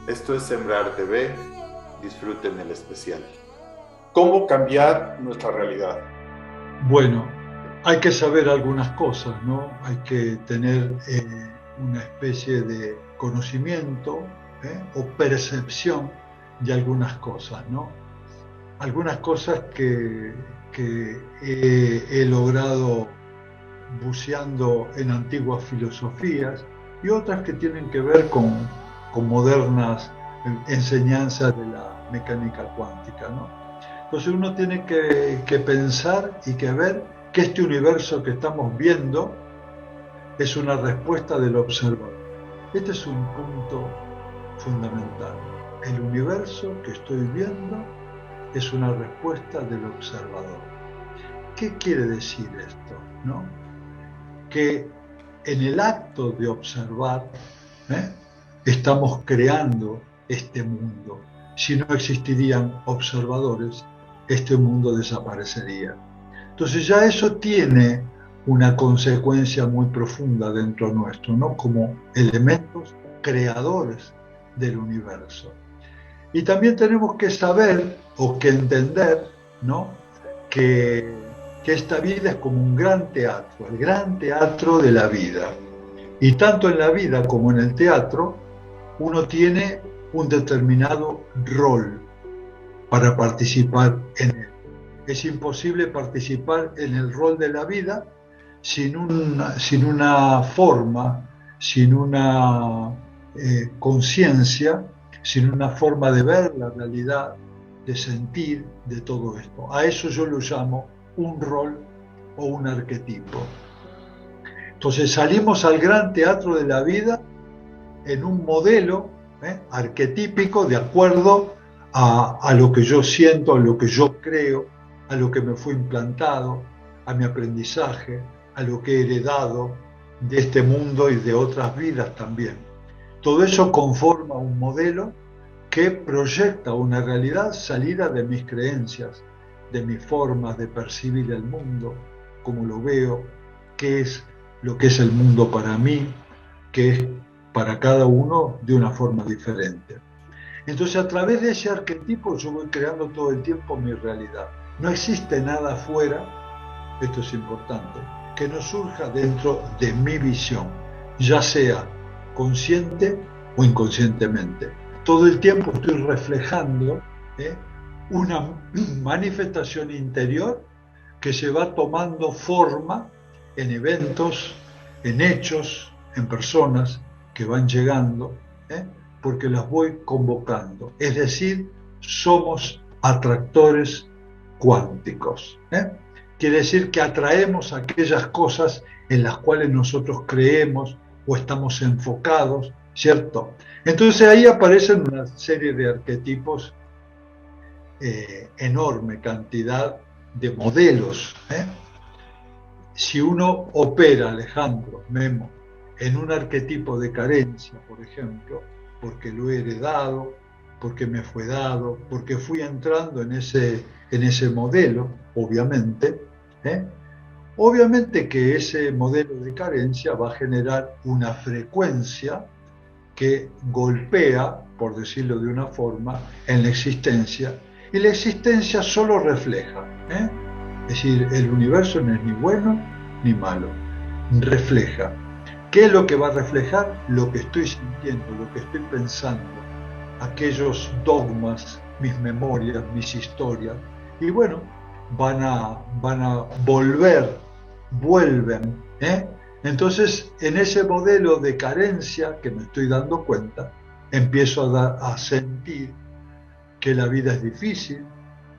Esto es Sembrar TV. Disfruten el especial. ¿Cómo cambiar nuestra realidad? Bueno, hay que saber algunas cosas, ¿no? Hay que tener una especie de conocimiento, o percepción de algunas cosas, ¿no? Algunas cosas que he logrado buceando en antiguas filosofías y otras que tienen que ver con modernas enseñanzas de la mecánica cuántica, ¿no? Entonces uno tiene que pensar y que ver que este universo que estamos viendo es una respuesta del observador. Este es un punto fundamental. El universo que estoy viendo es una respuesta del observador. ¿Qué quiere decir esto? ¿No? Que en el acto de observar, ¿eh? estamos creando este mundo. Si no existirían observadores, este mundo desaparecería. Entonces ya eso tiene una consecuencia muy profunda dentro nuestro, ¿no? Como elementos creadores del universo. Y también tenemos que saber o que entender, ¿no? que esta vida es como un gran teatro, el gran teatro de la vida. Y tanto en la vida como en el teatro, uno tiene un determinado rol para participar en él. Es imposible participar en el rol de la vida sin una forma, sin una conciencia, sin una forma de ver la realidad, de sentir, de todo esto. A eso yo lo llamo un rol o un arquetipo. Entonces salimos al gran teatro de la vida en un modelo arquetípico de acuerdo a lo que yo siento, a lo que yo creo, a lo que me fue implantado, a mi aprendizaje, a lo que he heredado de este mundo y de otras vidas también. Todo eso conforma un modelo que proyecta una realidad salida de mis creencias, de mis formas de percibir el mundo, cómo lo veo, qué es lo que es el mundo para mí, qué es para cada uno de una forma diferente. Entonces a través de ese arquetipo yo voy creando todo el tiempo mi realidad. No existe nada afuera, esto es importante, que no surja dentro de mi visión, ya sea consciente o inconscientemente. Todo el tiempo estoy reflejando una manifestación interior que se va tomando forma en eventos, en hechos, en personas que van llegando, porque las voy convocando. Es decir, somos atractores cuánticos. Quiere decir que atraemos aquellas cosas en las cuales nosotros creemos o estamos enfocados, ¿cierto? Entonces ahí aparecen una serie de arquetipos, enorme cantidad de modelos. Si uno opera, Alejandro, Memo, en un arquetipo de carencia, por ejemplo, porque lo he heredado, porque me fue dado, porque fui entrando en ese modelo, obviamente, obviamente que ese modelo de carencia va a generar una frecuencia que golpea, por decirlo de una forma, en la existencia, y la existencia solo refleja. Es decir, el universo no es ni bueno ni malo, refleja. ¿Qué es lo que va a reflejar? Lo que estoy sintiendo, lo que estoy pensando, aquellos dogmas, mis memorias, mis historias, y bueno, van a vuelven. Entonces, en ese modelo de carencia que me estoy dando cuenta, empiezo a sentir que la vida es difícil,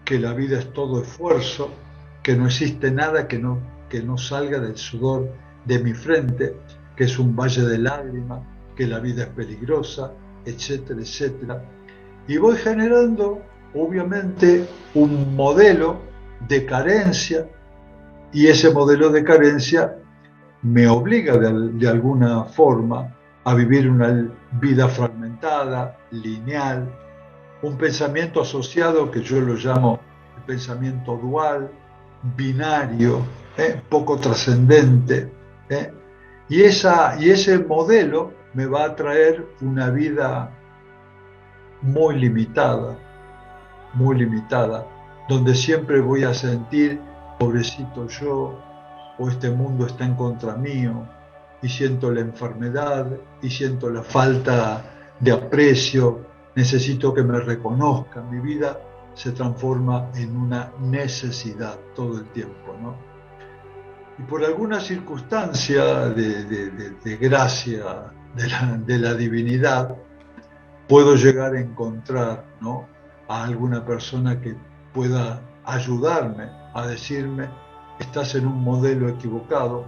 que la vida es todo esfuerzo, que no existe nada que no salga del sudor de mi frente, que es un valle de lágrimas, que la vida es peligrosa, etcétera, etcétera. Y voy generando, obviamente, un modelo de carencia, y ese modelo de carencia me obliga de alguna forma a vivir una vida fragmentada, lineal, un pensamiento asociado que yo lo llamo el pensamiento dual, binario, poco trascendente. Y ese modelo me va a traer una vida muy limitada, donde siempre voy a sentir, pobrecito yo, o este mundo está en contra mío, y siento la enfermedad, y siento la falta de aprecio, necesito que me reconozcan. Mi vida se transforma en una necesidad todo el tiempo, ¿no? Y por alguna circunstancia de gracia de la divinidad, puedo llegar a encontrar, ¿no?, a alguna persona que pueda ayudarme a decirme: estás en un modelo equivocado,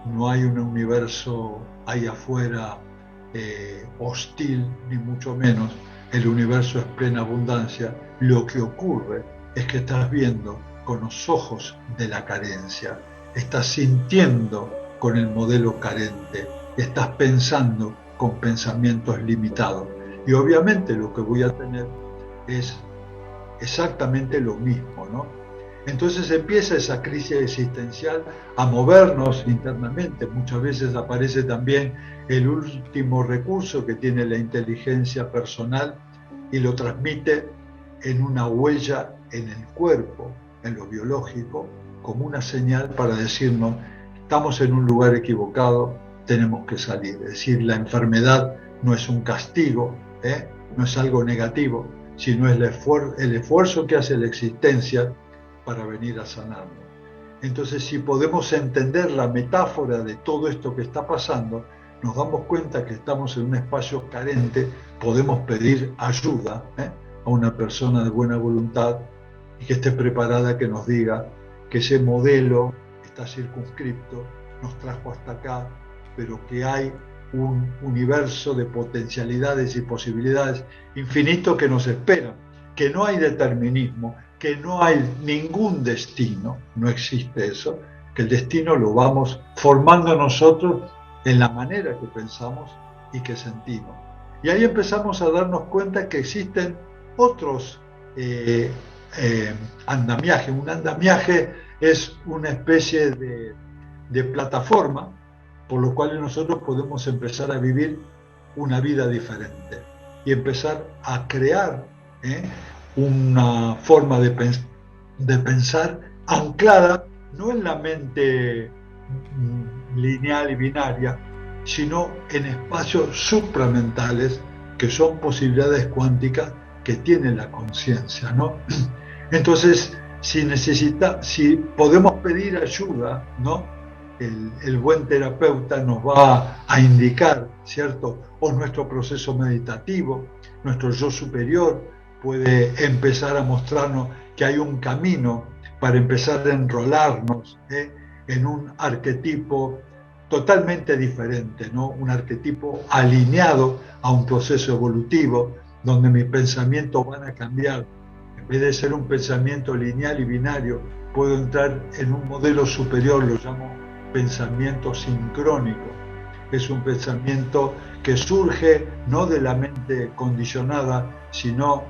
no hay un universo ahí afuera hostil, ni mucho menos. El universo es plena abundancia. Lo que ocurre es que estás viendo con los ojos de la carencia, estás sintiendo con el modelo carente, estás pensando con pensamientos limitados. Y obviamente lo que voy a tener es exactamente lo mismo, ¿no? Entonces empieza esa crisis existencial a movernos internamente. Muchas veces aparece también el último recurso que tiene la inteligencia personal y lo transmite en una huella en el cuerpo, en lo biológico, como una señal para decirnos: estamos en un lugar equivocado, tenemos que salir. Es decir, la enfermedad no es un castigo, no es algo negativo, sino es el esfuerzo que hace la existencia para venir a sanarnos. Entonces, si podemos entender la metáfora de todo esto que está pasando, nos damos cuenta que estamos en un espacio carente, podemos pedir ayuda a una persona de buena voluntad y que esté preparada, que nos diga que ese modelo está circunscripto, nos trajo hasta acá, pero que hay un universo de potencialidades y posibilidades infinito que nos esperan, que no hay determinismo, que no hay ningún destino, no existe eso, que el destino lo vamos formando nosotros en la manera que pensamos y que sentimos. Y ahí empezamos a darnos cuenta que existen otros andamiajes. Un andamiaje es una especie de plataforma por lo cual nosotros podemos empezar a vivir una vida diferente y empezar a crear una forma de pensar anclada no en la mente lineal y binaria, sino en espacios supramentales que son posibilidades cuánticas que tiene la conciencia, ¿no? Entonces, si podemos pedir ayuda, ¿no?, el buen terapeuta nos va a indicar, ¿cierto? O nuestro proceso meditativo, nuestro yo superior puede empezar a mostrarnos que hay un camino para empezar a enrolarnos en un arquetipo totalmente diferente, ¿no? Un arquetipo alineado a un proceso evolutivo donde mis pensamientos van a cambiar. En vez de ser un pensamiento lineal y binario, puedo entrar en un modelo superior, lo llamo pensamiento sincrónico. Es un pensamiento que surge no de la mente condicionada, sino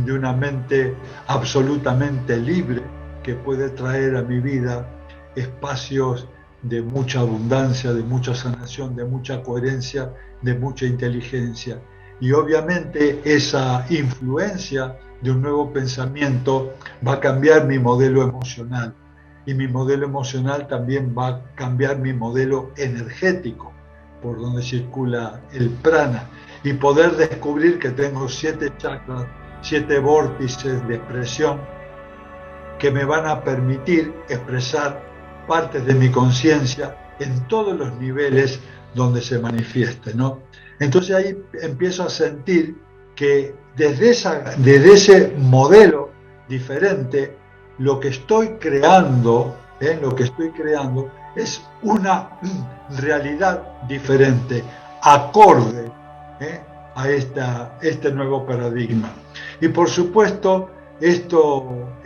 de una mente absolutamente libre que puede traer a mi vida espacios de mucha abundancia, de mucha sanación, de mucha coherencia, de mucha inteligencia. Y obviamente esa influencia de un nuevo pensamiento va a cambiar mi modelo emocional. Y mi modelo emocional también va a cambiar mi modelo energético, por donde circula el prana, y poder descubrir que tengo 7 chakras, 7 vórtices de expresión que me van a permitir expresar partes de mi conciencia en todos los niveles donde se manifieste, ¿no? Entonces ahí empiezo a sentir que desde ese modelo diferente, lo que estoy creando es una realidad diferente, acorde a este nuevo paradigma. Y por supuesto, esto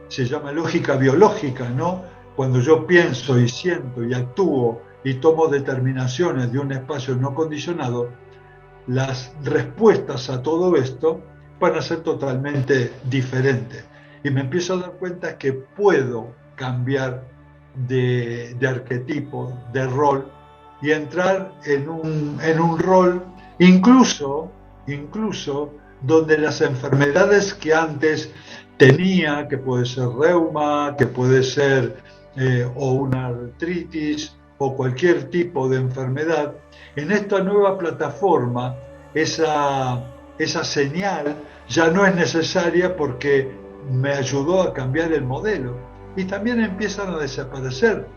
se llama lógica biológica, ¿no? Cuando yo pienso y siento y actúo y tomo determinaciones de un espacio no condicionado, las respuestas a todo esto van a ser totalmente diferentes. Y me empiezo a dar cuenta que puedo cambiar de arquetipo, de rol, y entrar en un rol incluso donde las enfermedades que antes tenía, que puede ser reuma, que puede ser o una artritis o cualquier tipo de enfermedad, en esta nueva plataforma esa señal ya no es necesaria porque me ayudó a cambiar el modelo. Y también empiezan a desaparecer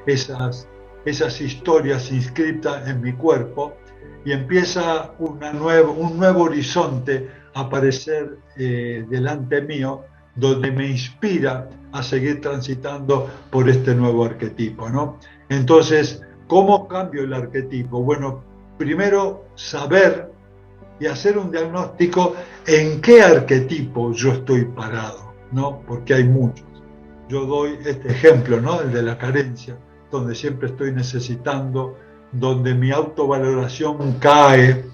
esas historias inscritas en mi cuerpo y empieza un nuevo horizonte a aparecer delante mío, donde me inspira a seguir transitando por este nuevo arquetipo, ¿no? Entonces, ¿cómo cambio el arquetipo? Bueno, primero saber y hacer un diagnóstico en qué arquetipo yo estoy parado, ¿no? Porque hay muchos. Yo doy este ejemplo, ¿no? El de la carencia, donde siempre estoy necesitando, donde mi autovaloración cae,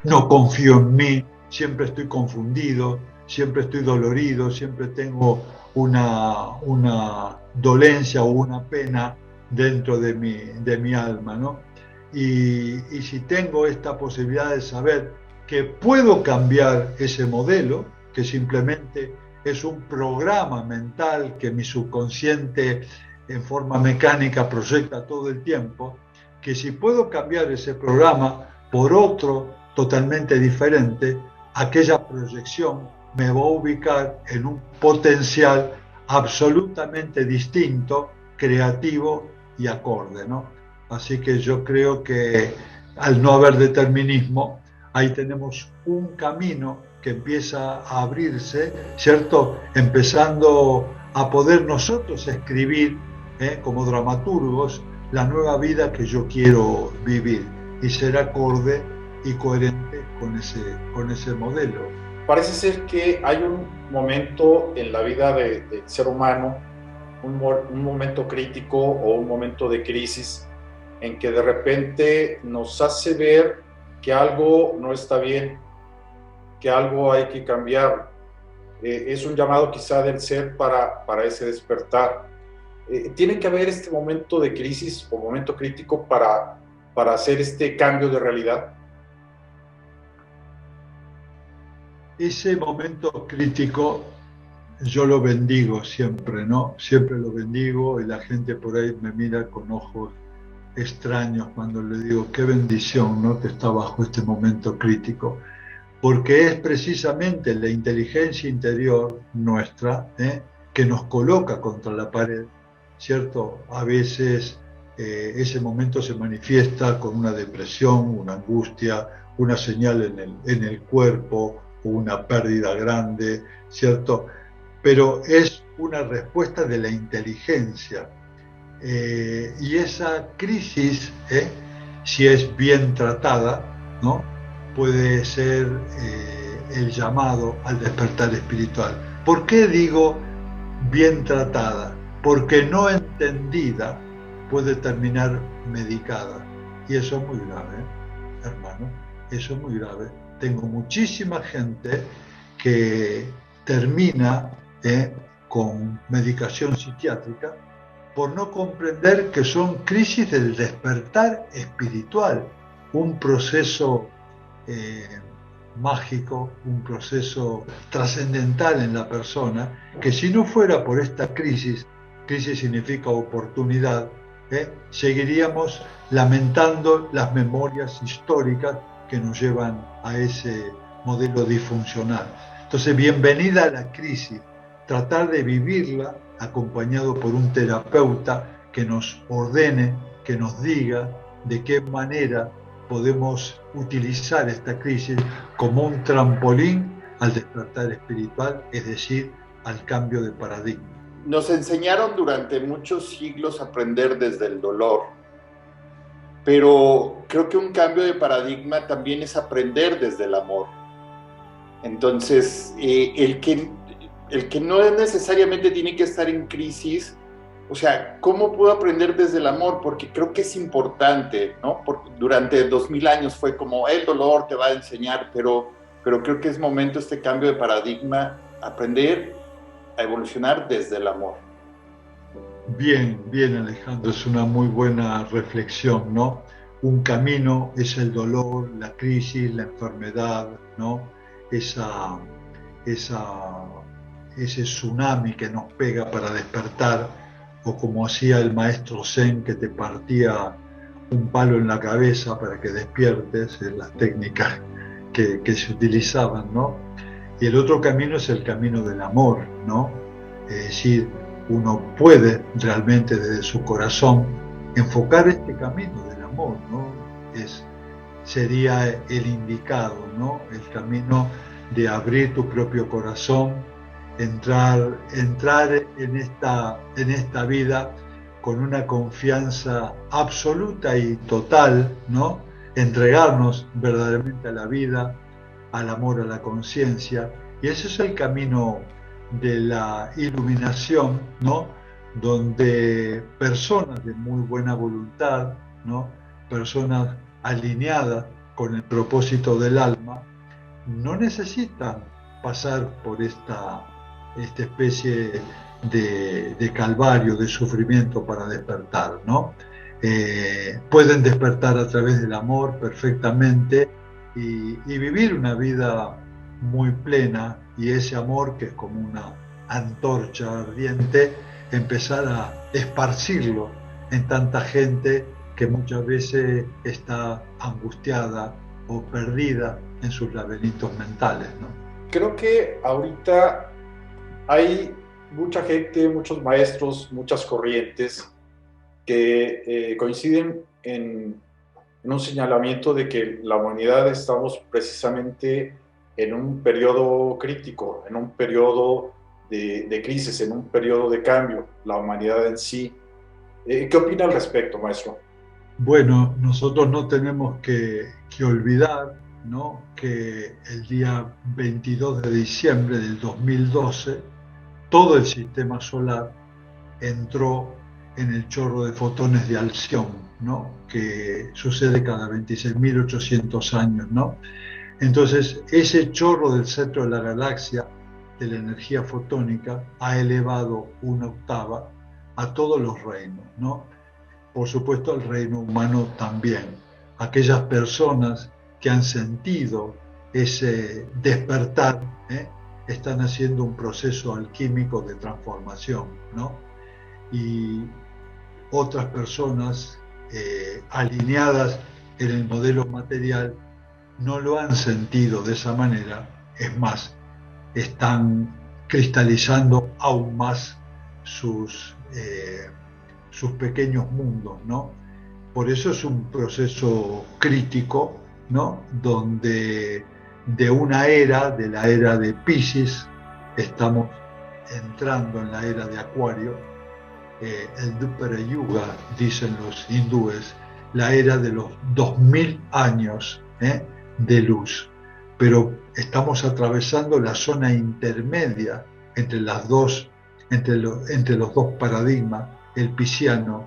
no confío en mí, siempre estoy confundido, siempre estoy dolorido, siempre tengo una dolencia o una pena dentro de mi alma, ¿no? Y si tengo esta posibilidad de saber que puedo cambiar ese modelo, que simplemente es un programa mental que mi subconsciente en forma mecánica proyecta todo el tiempo, que si puedo cambiar ese programa por otro totalmente diferente, aquella proyección me va a ubicar en un potencial absolutamente distinto, creativo y acorde, ¿no? Así que yo creo que al no haber determinismo, ahí tenemos un camino que empieza a abrirse, ¿cierto? Empezando a poder nosotros escribir, como dramaturgos, la nueva vida que yo quiero vivir y ser acorde y coherente con ese modelo. Parece ser que hay un momento en la vida del ser humano, un momento crítico o un momento de crisis en que de repente nos hace ver que algo no está bien, que algo hay que cambiar. Es un llamado quizá del ser para ese despertar. Tiene que haber este momento de crisis o momento crítico para hacer este cambio de realidad. Ese momento crítico yo lo bendigo siempre, ¿no? Siempre lo bendigo y la gente por ahí me mira con ojos extraños cuando le digo qué bendición, ¿no? Que está bajo este momento crítico, porque es precisamente la inteligencia interior nuestra, que nos coloca contra la pared, ¿cierto? A veces ese momento se manifiesta con una depresión, una angustia, una señal en el cuerpo, o una pérdida grande, ¿cierto? Pero es una respuesta de la inteligencia. Y esa crisis, si es bien tratada, ¿no? Puede ser el llamado al despertar espiritual. ¿Por qué digo bien tratada? Porque no entendida puede terminar medicada. Y eso es muy grave, hermano. Eso es muy grave. Tengo muchísima gente que termina con medicación psiquiátrica por no comprender que son crisis del despertar espiritual, un proceso mágico, un proceso trascendental en la persona, que si no fuera por esta crisis significa oportunidad, seguiríamos lamentando las memorias históricas que nos llevan a ese modelo disfuncional. Entonces, bienvenida a la crisis, tratar de vivirla acompañado por un terapeuta que nos ordene, que nos diga de qué manera podemos utilizar esta crisis como un trampolín al despertar espiritual, es decir, al cambio de paradigma. Nos enseñaron durante muchos siglos a aprender desde el dolor, pero creo que un cambio de paradigma también es aprender desde el amor. Entonces, el que no necesariamente tiene que estar en crisis, o sea, ¿cómo puedo aprender desde el amor? Porque creo que es importante, ¿no? Porque durante 2000 años fue como el dolor te va a enseñar, pero creo que es momento este cambio de paradigma, aprender a evolucionar desde el amor. Bien, Alejandro, es una muy buena reflexión, ¿no? Un camino es el dolor, la crisis, la enfermedad, ¿no? esa, esa, ese tsunami que nos pega para despertar, o como hacía el maestro Zen, que te partía un palo en la cabeza para que despiertes, en las técnicas que se utilizaban, ¿no? Y el otro camino es el camino del amor, ¿no? Es decir, uno puede realmente desde su corazón enfocar este camino del amor, ¿no? Sería el indicado, ¿no? El camino de abrir tu propio corazón, entrar en esta vida con una confianza absoluta y total, ¿no? Entregarnos verdaderamente a la vida, al amor, a la conciencia. Y ese es el camino de la iluminación, ¿no? Donde personas de muy buena voluntad, ¿no? Personas alineadas con el propósito del alma, no necesitan pasar por esta especie de calvario, de sufrimiento para despertar, ¿no? Pueden despertar a través del amor perfectamente y vivir una vida muy plena, y ese amor, que es como una antorcha ardiente, empezar a esparcirlo en tanta gente que muchas veces está angustiada o perdida en sus laberintos mentales, ¿no? Creo que ahorita hay mucha gente, muchos maestros, muchas corrientes que coinciden en un señalamiento de que la humanidad estamos precisamente en un periodo crítico, en un periodo de crisis, en un periodo de cambio, la humanidad en sí. ¿Qué opina al respecto, maestro? Bueno, nosotros no tenemos que olvidar, ¿no?, que el día 22 de diciembre del 2012 todo el sistema solar entró en el chorro de fotones de Alción, ¿no?, que sucede cada 26.800 años, ¿no? Entonces, ese chorro del centro de la galaxia, de la energía fotónica, ha elevado una octava a todos los reinos, ¿no? Por supuesto, al reino humano también. Aquellas personas que han sentido ese despertar, están haciendo un proceso alquímico de transformación, ¿no? Y otras personas alineadas en el modelo material no lo han sentido de esa manera. Es más, están cristalizando aún más sus pequeños mundos, ¿no? Por eso es un proceso crítico, ¿no?, donde de una era, de la era de Piscis, estamos entrando en la era de Acuario, el Dvapara Yuga, dicen los hindúes, la era de los 2000 años de luz. Pero estamos atravesando la zona intermedia entre los dos paradigmas, el pisciano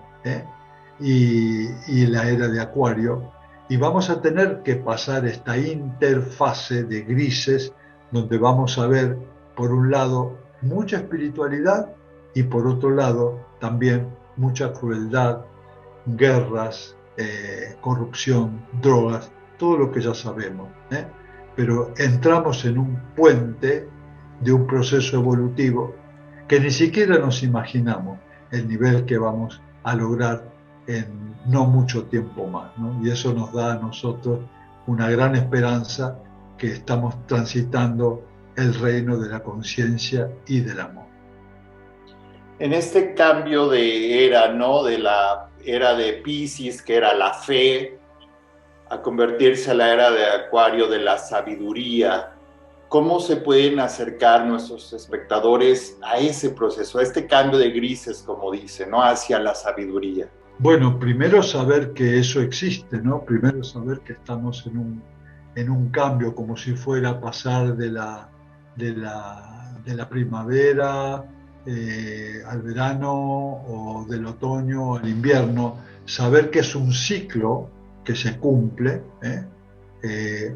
y la era de Acuario, y vamos a tener que pasar esta interfase de grises, donde vamos a ver, por un lado, mucha espiritualidad y por otro lado también mucha crueldad, guerras, corrupción, drogas, todo lo que ya sabemos, pero entramos en un puente de un proceso evolutivo que ni siquiera nos imaginamos el nivel que vamos a lograr en no mucho tiempo más, ¿no? Y eso nos da a nosotros una gran esperanza, que estamos transitando el reino de la conciencia y del amor. En este cambio de era, ¿no?, de la era de Piscis, que era la fe, a convertirse a la era de Acuario, de la sabiduría, ¿cómo se pueden acercar nuestros espectadores a ese proceso, a este cambio de grises, como dice, ¿no?, hacia la sabiduría? Bueno, primero saber que eso existe, ¿no? Primero saber que estamos en un cambio, como si fuera pasar de la primavera al verano, o del otoño al invierno. Saber que es un ciclo que se cumple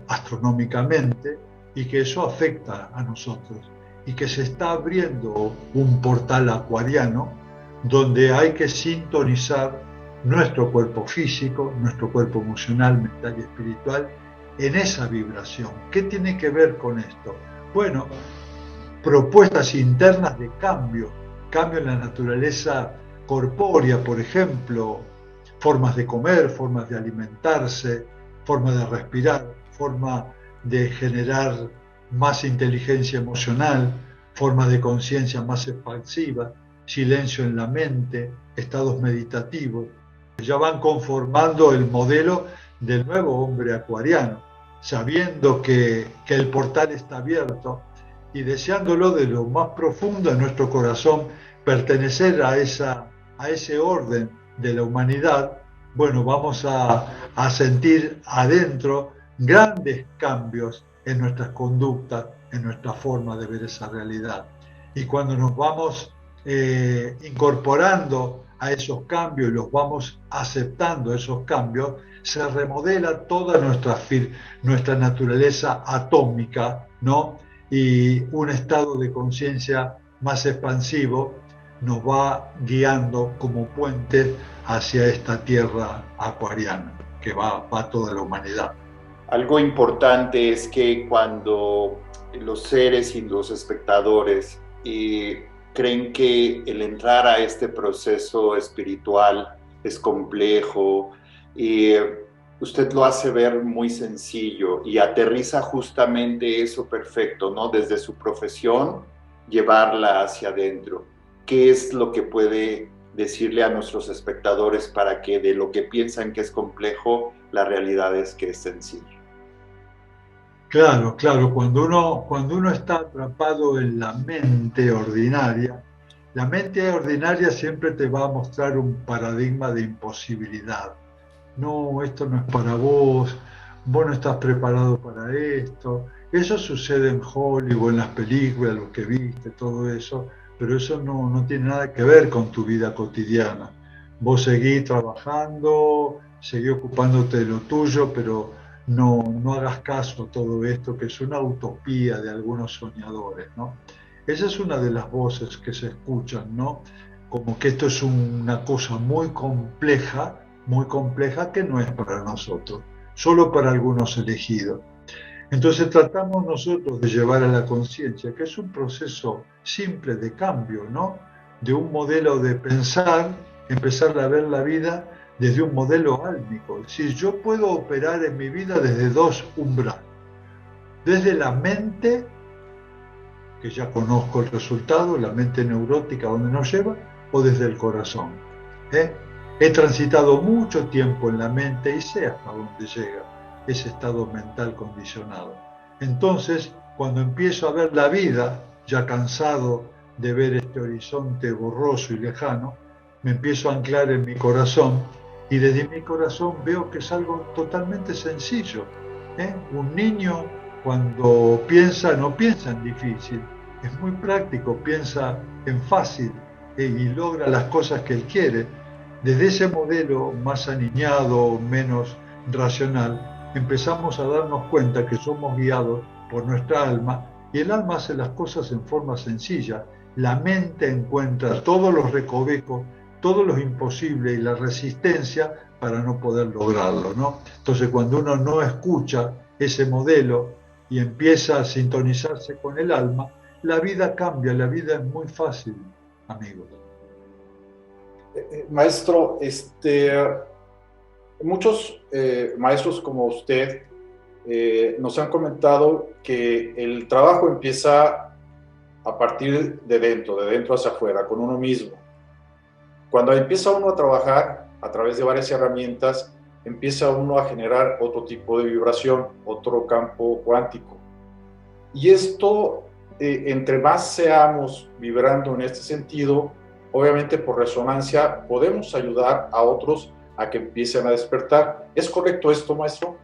astronómicamente, y que eso afecta a nosotros, y que se está abriendo un portal acuariano donde hay que sintonizar nuestro cuerpo físico, nuestro cuerpo emocional, mental y espiritual en esa vibración. ¿Qué tiene que ver con esto? Bueno, propuestas internas de cambio en la naturaleza corpórea, por ejemplo, formas de comer, formas de alimentarse, formas de respirar, forma de generar más inteligencia emocional, formas de conciencia más expansiva, silencio en la mente, estados meditativos, ya van conformando el modelo del nuevo hombre acuariano, sabiendo que el portal está abierto y deseándolo de lo más profundo de nuestro corazón, pertenecer a ese orden de la humanidad. Bueno, vamos a sentir adentro grandes cambios en nuestras conductas, en nuestra forma de ver esa realidad. Y cuando nos vamos incorporando a esos cambios y los vamos aceptando esos cambios, se remodela toda nuestra naturaleza atómica, ¿no? Y un estado de conciencia más expansivo nos va guiando como puente hacia esta tierra acuariana que va toda la humanidad. Algo importante es que cuando los seres y los espectadores creen que el entrar a este proceso espiritual es complejo, usted lo hace ver muy sencillo y aterriza justamente eso perfecto, ¿no? Desde su profesión, llevarla hacia adentro. ¿Qué es lo que puede decirle a nuestros espectadores para que de lo que piensan que es complejo, la realidad es que es sencillo? Claro, cuando uno está atrapado en la mente ordinaria siempre te va a mostrar un paradigma de imposibilidad. No, esto no es para vos no estás preparado para esto. Eso sucede en Hollywood, en las películas, lo que viste, todo eso, pero eso no tiene nada que ver con tu vida cotidiana. Vos seguís trabajando, seguís ocupándote de lo tuyo, pero no hagas caso a todo esto, que es una utopía de algunos soñadores, ¿no? Esa es una de las voces que se escuchan, ¿no? Como que esto es una cosa muy compleja que no es para nosotros, solo para algunos elegidos. Entonces tratamos nosotros de llevar a la conciencia que es un proceso simple de cambio, ¿no? De un modelo de pensar, empezar a ver la vida desde un modelo álmico. Es decir, yo puedo operar en mi vida desde dos umbrales. Desde la mente, que ya conozco el resultado, la mente neurótica donde nos lleva, o desde el corazón. He transitado mucho tiempo en la mente y sé hasta dónde llega ese estado mental condicionado. Entonces, cuando empiezo a ver la vida, ya cansado de ver este horizonte borroso y lejano, me empiezo a anclar en mi corazón y desde mi corazón veo que es algo totalmente sencillo. Un niño cuando piensa, no piensa en difícil, es muy práctico, piensa en fácil y logra las cosas que él quiere. Desde ese modelo más aniñado, menos racional, empezamos a darnos cuenta que somos guiados por nuestra alma y el alma hace las cosas en forma sencilla. La mente encuentra todos los recovecos, todos los imposibles y la resistencia para no poder lograrlo, ¿no? Entonces, cuando uno no escucha ese modelo y empieza a sintonizarse con el alma, la vida cambia, la vida es muy fácil, amigos. Maestro, muchos maestros como usted nos han comentado que el trabajo empieza a partir de dentro hacia afuera, con uno mismo. Cuando empieza uno a trabajar a través de varias herramientas, empieza uno a generar otro tipo de vibración, otro campo cuántico. Y esto, entre más seamos vibrando en este sentido, obviamente por resonancia podemos ayudar a otros a que empiecen a despertar. ¿Es correcto esto, maestro?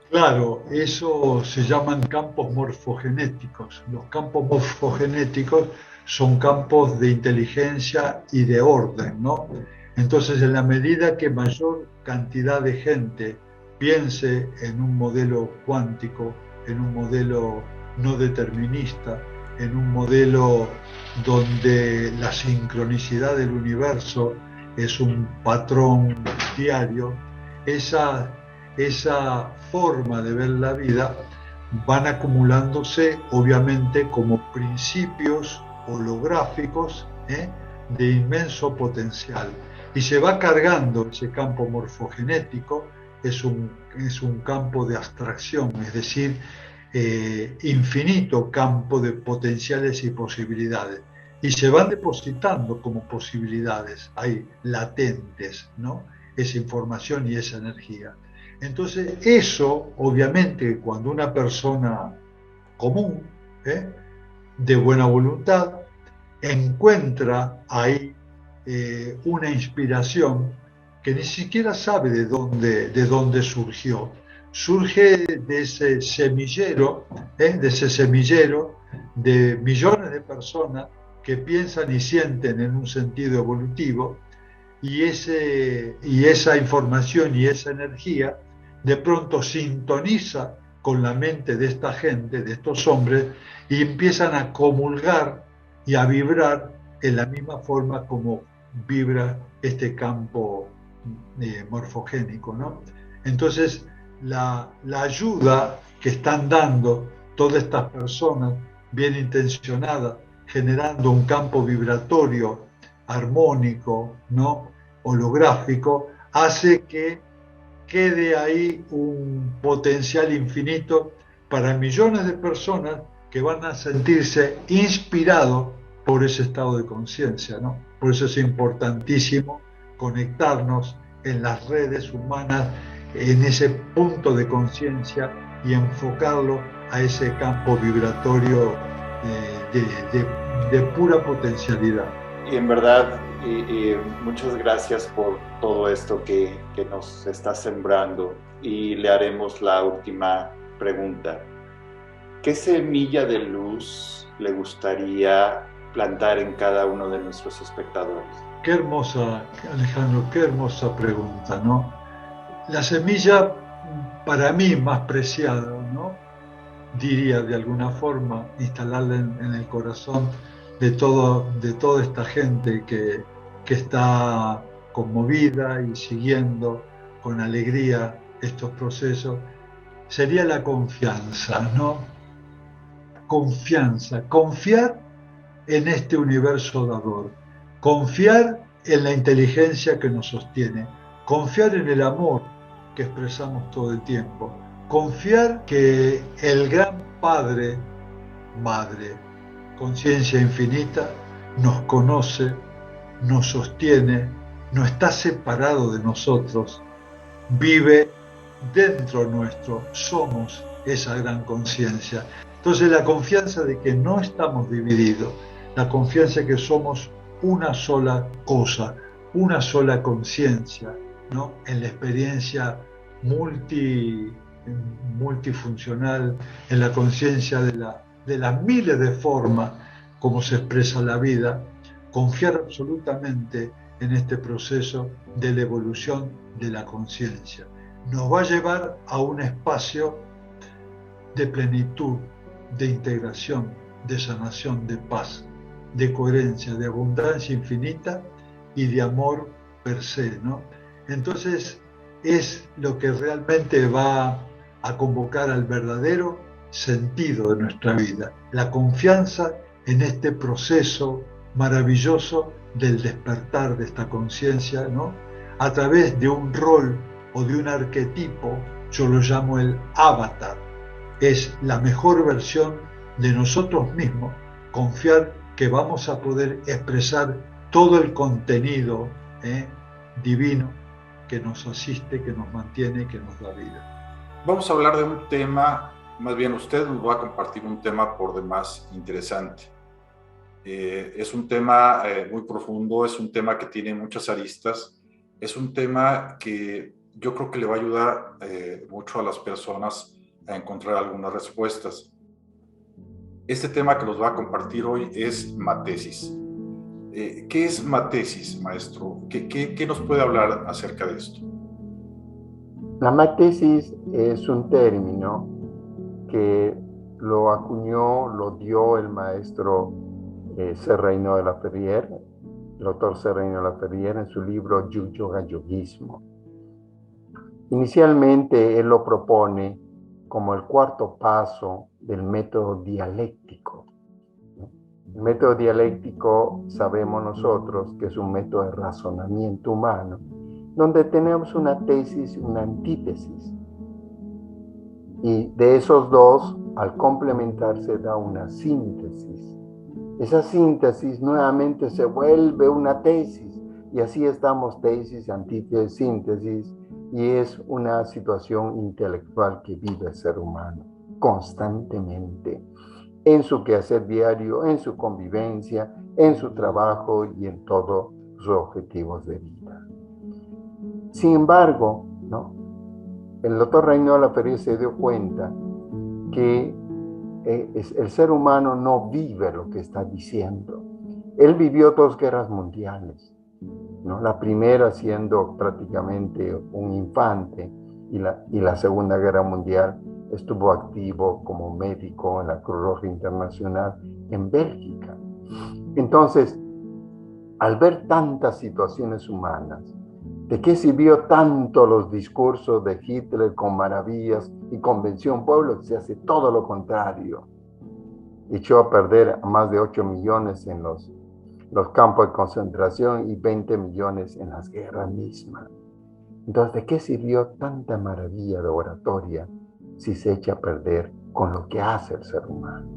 Claro, eso se llaman campos morfogenéticos. Los campos morfogenéticos son campos de inteligencia y de orden, ¿no? Entonces, en la medida que mayor cantidad de gente piense en un modelo cuántico, en un modelo no determinista, en un modelo donde la sincronicidad del universo es un patrón diario, esa forma de ver la vida van acumulándose obviamente como principios holográficos de inmenso potencial. Y se va cargando ese campo morfogenético, es un campo de abstracción, es decir, infinito campo de potenciales y posibilidades. Y se van depositando como posibilidades ahí, latentes, ¿no? Esa información y esa energía. Entonces, eso, obviamente, cuando una persona común, de buena voluntad, encuentra ahí una inspiración que ni siquiera sabe de dónde surgió. Surge de ese semillero, de millones de personas que piensan y sienten en un sentido evolutivo, y esa información y esa energía de pronto sintoniza con la mente de esta gente, de estos hombres, y empiezan a comulgar y a vibrar en la misma forma como vibra este campo morfogénico, ¿no? Entonces, la ayuda que están dando todas estas personas bien intencionadas, generando un campo vibratorio armónico, ¿no? Holográfico, hace que quede ahí un potencial infinito para millones de personas que van a sentirse inspirados por ese estado de conciencia, ¿no? Por eso es importantísimo conectarnos en las redes humanas, en ese punto de conciencia y enfocarlo a ese campo vibratorio de pura potencialidad. Y en verdad, muchas gracias por todo esto que nos está sembrando. Y le haremos la última pregunta. ¿Qué semilla de luz le gustaría plantar en cada uno de nuestros espectadores? Qué hermosa, Alejandro, qué hermosa pregunta, ¿no? La semilla para mí más preciada, ¿no? Diría de alguna forma, instalarla en el corazón de toda esta gente que está conmovida y siguiendo con alegría estos procesos, sería la confianza, ¿no? Confianza, confiar en este universo dador, confiar en la inteligencia que nos sostiene, confiar en el amor que expresamos todo el tiempo, confiar que el gran Padre, Madre, conciencia infinita, nos conoce, nos sostiene, no está separado de nosotros, vive dentro nuestro, somos esa gran conciencia. Entonces la confianza de que no estamos divididos, la confianza de que somos una sola cosa, una sola conciencia, ¿no? En la experiencia multifuncional, en la conciencia de las miles de formas como se expresa la vida, confiar absolutamente en este proceso de la evolución de la conciencia. Nos va a llevar a un espacio de plenitud, de integración, de sanación, de paz, de coherencia, de abundancia infinita y de amor per se, ¿no? Entonces es lo que realmente va a convocar al verdadero sentido de nuestra vida, la confianza en este proceso maravilloso del despertar de esta conciencia, ¿no? A través de un rol o de un arquetipo, yo lo llamo el avatar, es la mejor versión de nosotros mismos, confiar que vamos a poder expresar todo el contenido divino que nos asiste, que nos mantiene, que nos da vida. Vamos a hablar de un tema, más bien usted nos va a compartir un tema por demás interesante. Es un tema muy profundo, es un tema que tiene muchas aristas, es un tema que yo creo que le va a ayudar mucho a las personas a encontrar algunas respuestas. Este tema que nos va a compartir hoy es matesis. ¿Qué es matesis, maestro? ¿Qué nos puede hablar acerca de esto? La matesis es un término que lo acuñó, lo dio el maestro Serrano de la Ferrier, el autor Serrano de la Ferrier, en su libro Yoga Yogismo. Inicialmente él lo propone como el cuarto paso del método dialéctico. El método dialéctico sabemos nosotros que es un método de razonamiento humano, donde tenemos una tesis y una antítesis. Y de esos dos, al complementarse, da una síntesis. Esa síntesis nuevamente se vuelve una tesis, y así estamos tesis, antítesis, síntesis, y es una situación intelectual que vive el ser humano constantemente, en su quehacer diario, en su convivencia, en su trabajo y en todos sus objetivos de vida. Sin embargo, ¿no?, el doctor Reinhold Laferrier se dio cuenta que el ser humano no vive lo que está diciendo. Él vivió 2 guerras mundiales, ¿no? La primera siendo prácticamente un infante, y la Segunda Guerra Mundial estuvo activo como médico en la Cruz Roja Internacional en Bélgica. Entonces, al ver tantas situaciones humanas, ¿de qué sirvió tanto los discursos de Hitler con maravillas y convenció a un pueblo que se hace todo lo contrario? Echó a perder a más de 8 millones en los campos de concentración y 20 millones en las guerras mismas. Entonces, ¿de qué sirvió tanta maravilla de oratoria si se echa a perder con lo que hace el ser humano?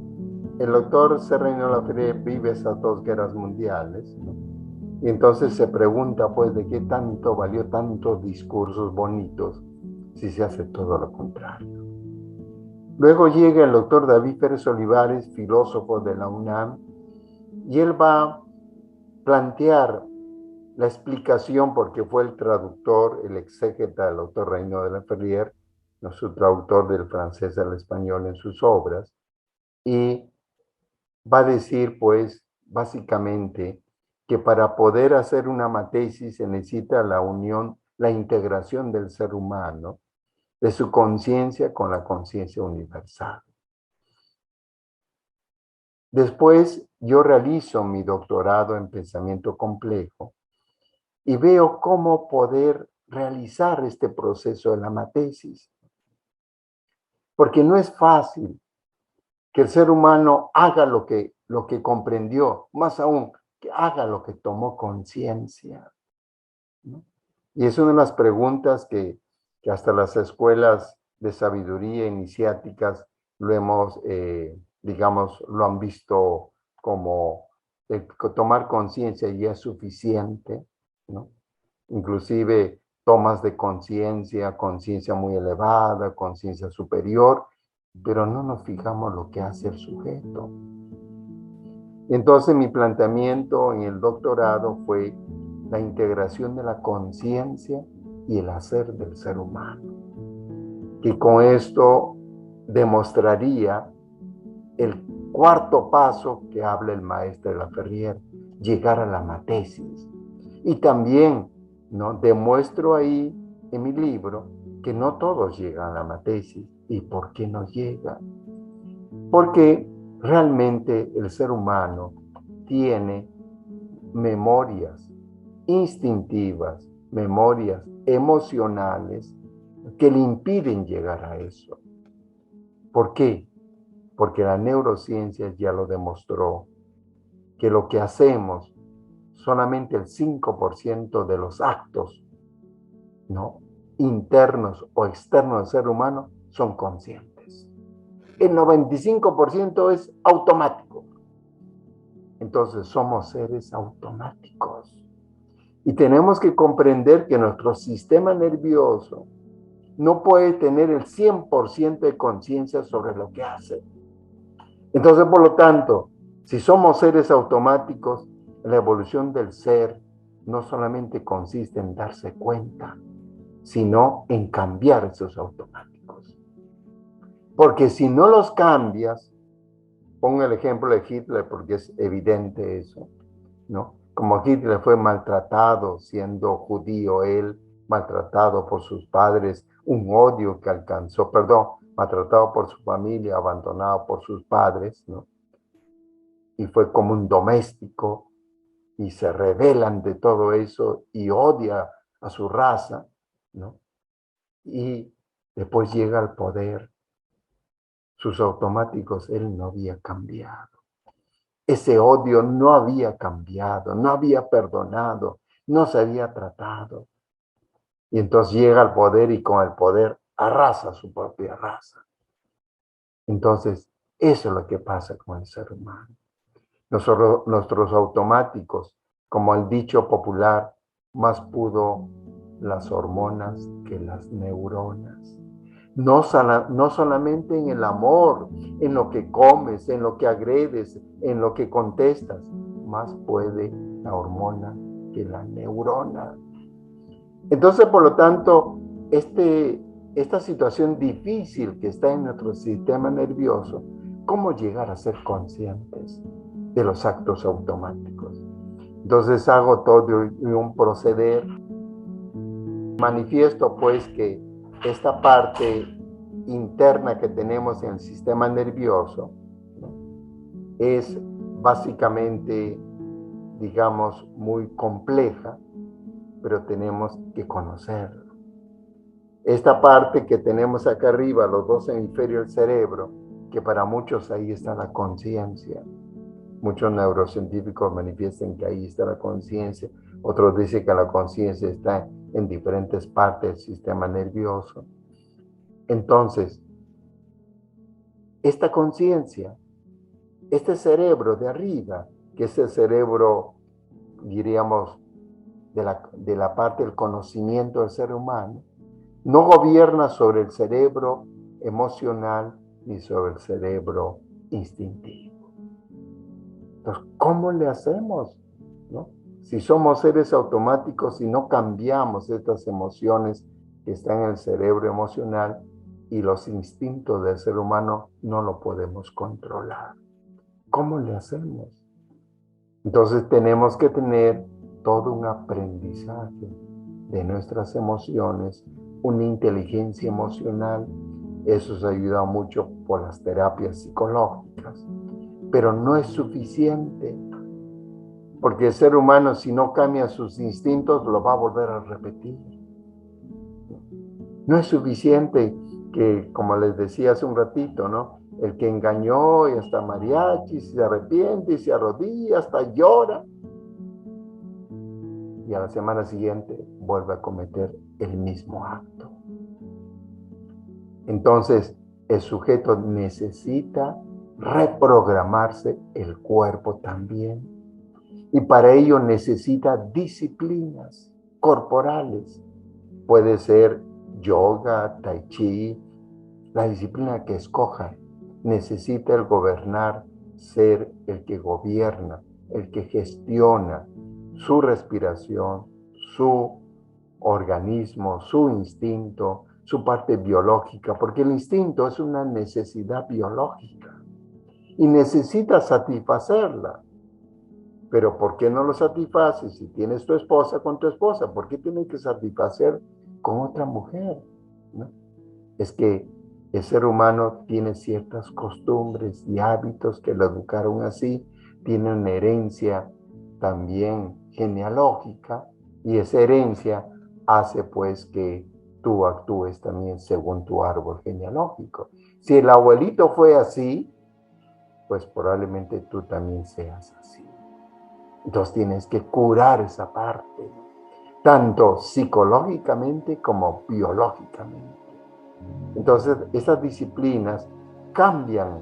El doctor Reinhold Laferrier vive esas 2 guerras mundiales, ¿no? Y entonces se pregunta, pues, ¿de qué tanto valió tantos discursos bonitos si se hace todo lo contrario? Luego llega el doctor David Pérez Olivares, filósofo de la UNAM, y él va a plantear la explicación, porque fue el traductor, el exégeta del doctor Reinhold Laferrier, no su traductor del francés al español en sus obras, y va a decir, pues, básicamente, que para poder hacer una matesis se necesita la unión, la integración del ser humano, de su conciencia con la conciencia universal. Después yo realizo mi doctorado en pensamiento complejo y veo cómo poder realizar este proceso de la matesis. Porque no es fácil que el ser humano haga lo que comprendió, más aún, que haga lo que tomó conciencia, ¿no? Y es una de las preguntas que hasta las escuelas de sabiduría iniciáticas lo hemos, digamos, lo han visto como tomar conciencia ya es suficiente, ¿no? Inclusive tomas de conciencia muy elevada, conciencia superior, pero no nos fijamos lo que hace el sujeto. Entonces mi planteamiento en el doctorado fue la integración de la conciencia y el hacer del ser humano, que con esto demostraría el cuarto paso que habla el maestro Laferrier, llegar a la matesis. Y también, ¿no?, demuestro ahí en mi libro que no todos llegan a la matesis. ¿Y por qué no llegan? Porque realmente el ser humano tiene memorias instintivas, memorias emocionales que le impiden llegar a eso. ¿Por qué? Porque la neurociencia ya lo demostró, que lo que hacemos, solamente el 5% de los actos, ¿no?, internos o externos del ser humano son conscientes. El 95% es automático. Entonces somos seres automáticos. Y tenemos que comprender que nuestro sistema nervioso no puede tener el 100% de conciencia sobre lo que hace. Entonces, por lo tanto, si somos seres automáticos, la evolución del ser no solamente consiste en darse cuenta, sino en cambiar esos automáticos. Porque si no los cambias, pongo el ejemplo de Hitler porque es evidente eso, ¿no? Como Hitler fue maltratado siendo judío él, maltratado por sus padres, un odio que alcanzó, maltratado por su familia, abandonado por sus padres, ¿no? Y fue como un doméstico y se rebelan de todo eso y odia a su raza, ¿no? y después llega al poder. Sus automáticos él no había cambiado. Ese odio no había cambiado, no había perdonado, no se había tratado. Y entonces llega al poder y con el poder arrasa a su propia raza. Entonces, eso es lo que pasa con el ser humano. Nuestros automáticos, como el dicho popular, más pudo las hormonas que las neuronas. No solamente en el amor, en lo que comes, en lo que agredes, en lo que contestas, más puede la hormona que la neurona. Entonces, por lo tanto, esta situación difícil que está en nuestro sistema nervioso, ¿cómo llegar a ser conscientes de los actos automáticos? Entonces hago todo un proceder. Manifiesto pues que esta parte interna que tenemos en el sistema nervioso, ¿no?, es básicamente, digamos, muy compleja, pero tenemos que conocerla. Esta parte que tenemos acá arriba, los dos hemisferios del cerebro, que para muchos ahí está la conciencia. Muchos neurocientíficos manifiestan que ahí está la conciencia. Otros dicen que la conciencia está en diferentes partes del sistema nervioso. Entonces, esta conciencia, este cerebro de arriba, que es el cerebro, diríamos, de la parte del conocimiento del ser humano, no gobierna sobre el cerebro emocional ni sobre el cerebro instintivo. Entonces, ¿cómo le hacemos, ¿no? Si somos seres automáticos y no cambiamos estas emociones que están en el cerebro emocional y los instintos del ser humano no lo podemos controlar. ¿Cómo le hacemos? Entonces tenemos que tener todo un aprendizaje de nuestras emociones, una inteligencia emocional. Eso se ayuda mucho por las terapias psicológicas. Pero no es suficiente, porque el ser humano, si no cambia sus instintos, lo va a volver a repetir. No es suficiente que, como les decía hace un ratito, ¿no?, el que engañó y hasta mariachi se arrepiente y se arrodilla, hasta llora, y a la semana siguiente vuelve a cometer el mismo acto. Entonces, el sujeto necesita reprogramarse, el cuerpo también. Y para ello necesita disciplinas corporales. Puede ser yoga, tai chi, la disciplina que escoja. Necesita el gobernar, ser el que gobierna, el que gestiona su respiración, su organismo, su instinto, su parte biológica, porque el instinto es una necesidad biológica y necesita satisfacerla. Pero ¿por qué no lo satisfaces? Si tienes tu esposa, con tu esposa, ¿por qué tienes que satisfacer con otra mujer? ¿No? Es que el ser humano tiene ciertas costumbres y hábitos que lo educaron así, tiene una herencia también genealógica, y esa herencia hace pues que tú actúes también según tu árbol genealógico. Si el abuelito fue así, pues probablemente tú también seas así. Entonces tienes que curar esa parte, tanto psicológicamente como biológicamente. Entonces, esas disciplinas cambian,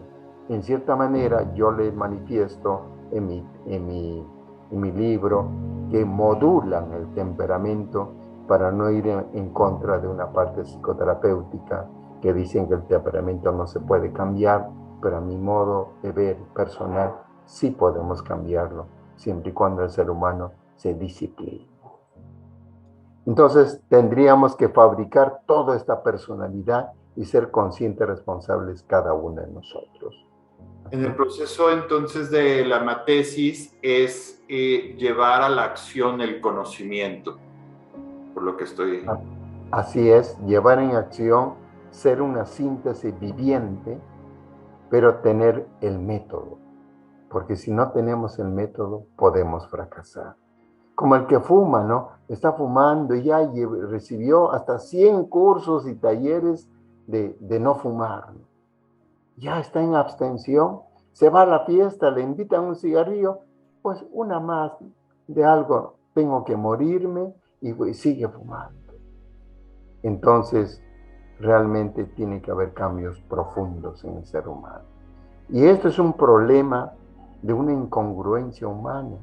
en cierta manera. Yo les manifiesto en mi libro que modulan el temperamento para no ir en contra de una parte psicoterapéutica que dicen que el temperamento no se puede cambiar, pero a mi modo de ver personal sí podemos cambiarlo, siempre y cuando el ser humano se discipline. Entonces tendríamos que fabricar toda esta personalidad y ser conscientes, responsables cada uno de nosotros. En el proceso entonces de la matesis es llevar a la acción el conocimiento, por lo que estoy... Así es, llevar en acción, ser una síntesis viviente, pero tener el método, porque si no tenemos el método podemos fracasar. Como el que fuma, ¿no? Está fumando y ya recibió hasta 100 cursos y talleres de no fumar, ¿no? Ya está en abstención, se va a la fiesta, le invitan un cigarrillo, pues una más de algo, tengo que morirme y sigue fumando. Entonces, realmente tiene que haber cambios profundos en el ser humano. Y esto es un problema de una incongruencia humana.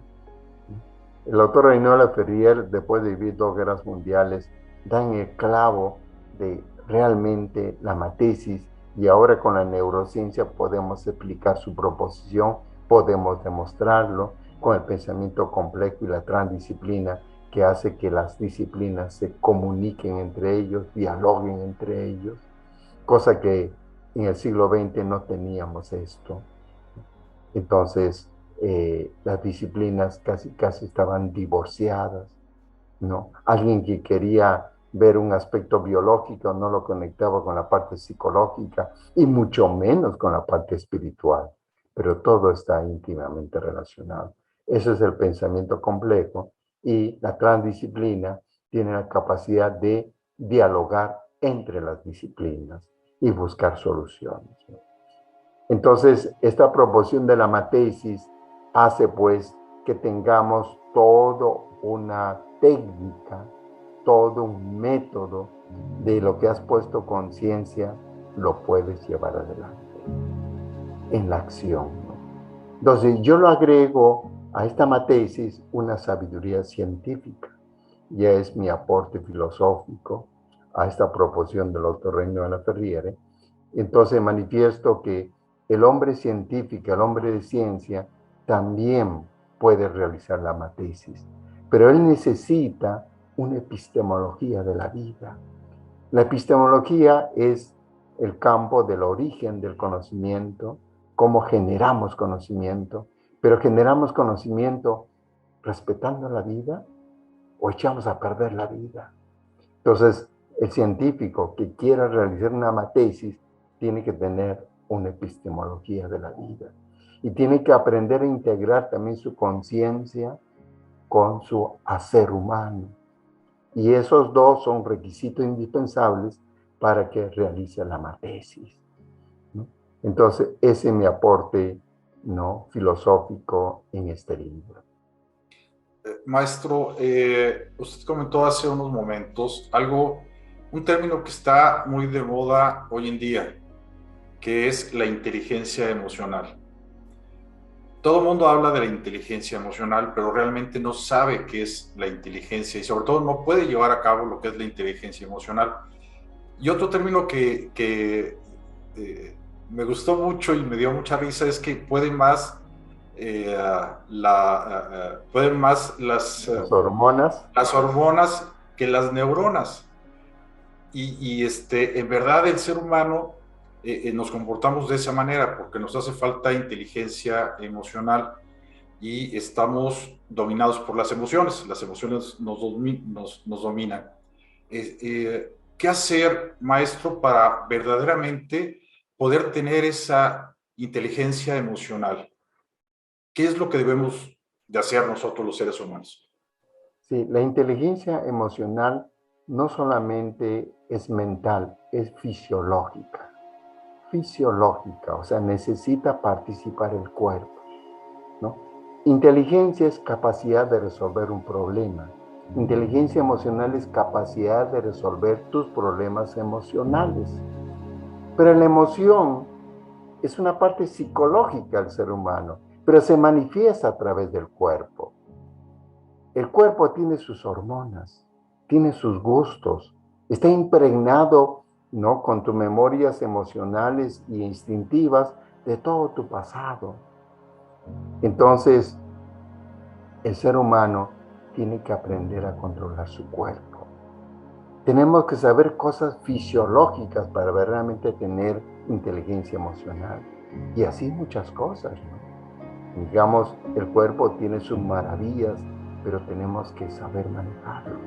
El autor Reinhold Ferrier, después de vivir 2 guerras mundiales, da en el clavo de realmente la matesis, y ahora con la neurociencia podemos explicar su proposición, podemos demostrarlo con el pensamiento complejo y la transdisciplina que hace que las disciplinas se comuniquen entre ellos, dialoguen entre ellos, cosa que en el siglo XX no teníamos esto. Entonces, las disciplinas casi estaban divorciadas, ¿no? Alguien que quería ver un aspecto biológico no lo conectaba con la parte psicológica y mucho menos con la parte espiritual, pero todo está íntimamente relacionado. Eso es el pensamiento complejo, y la transdisciplina tiene la capacidad de dialogar entre las disciplinas y buscar soluciones, ¿no? Entonces, esta proposición de la matesis hace pues que tengamos toda una técnica, todo un método de lo que has puesto conciencia, lo puedes llevar adelante en la acción, ¿no? Entonces, yo lo agrego a esta matesis una sabiduría científica. Ya es mi aporte filosófico a esta proposición del autor Reinhold Ferrier. Entonces manifiesto que el hombre científico, el hombre de ciencia, también puede realizar la matesis, pero él necesita una epistemología de la vida. La epistemología es el campo del origen del conocimiento, cómo generamos conocimiento, pero generamos conocimiento respetando la vida o echamos a perder la vida. Entonces, el científico que quiera realizar una matesis tiene que tener una epistemología de la vida y tiene que aprender a integrar también su conciencia con su hacer humano. Y esos dos son requisitos indispensables para que realice la matesis, ¿no? Entonces, ese es mi aporte, ¿no?, filosófico en este libro. Maestro, usted comentó hace unos momentos un término que está muy de moda hoy en día, que es la inteligencia emocional. Todo el mundo habla de la inteligencia emocional, pero realmente no sabe qué es la inteligencia y sobre todo no puede llevar a cabo lo que es la inteligencia emocional. Y otro término que me gustó mucho y me dio mucha risa es que pueden más las hormonas que las neuronas. En verdad el ser humano nos comportamos de esa manera porque nos hace falta inteligencia emocional y estamos dominados por las emociones nos dominan. ¿Qué hacer, maestro, para verdaderamente poder tener esa inteligencia emocional? ¿Qué es lo que debemos de hacer nosotros los seres humanos? Sí, la inteligencia emocional no solamente es mental, es fisiológica. Fisiológica, o sea, necesita participar el cuerpo, ¿no? Inteligencia es capacidad de resolver un problema. Inteligencia emocional es capacidad de resolver tus problemas emocionales. Pero la emoción es una parte psicológica del ser humano, pero se manifiesta a través del cuerpo. El cuerpo tiene sus hormonas, tiene sus gustos, está impregnado, ¿no?, con tus memorias emocionales e instintivas de todo tu pasado. Entonces, el ser humano tiene que aprender a controlar su cuerpo. Tenemos que saber cosas fisiológicas para verdaderamente tener inteligencia emocional. Y así muchas cosas, ¿no? Digamos, el cuerpo tiene sus maravillas, pero tenemos que saber manejarlo.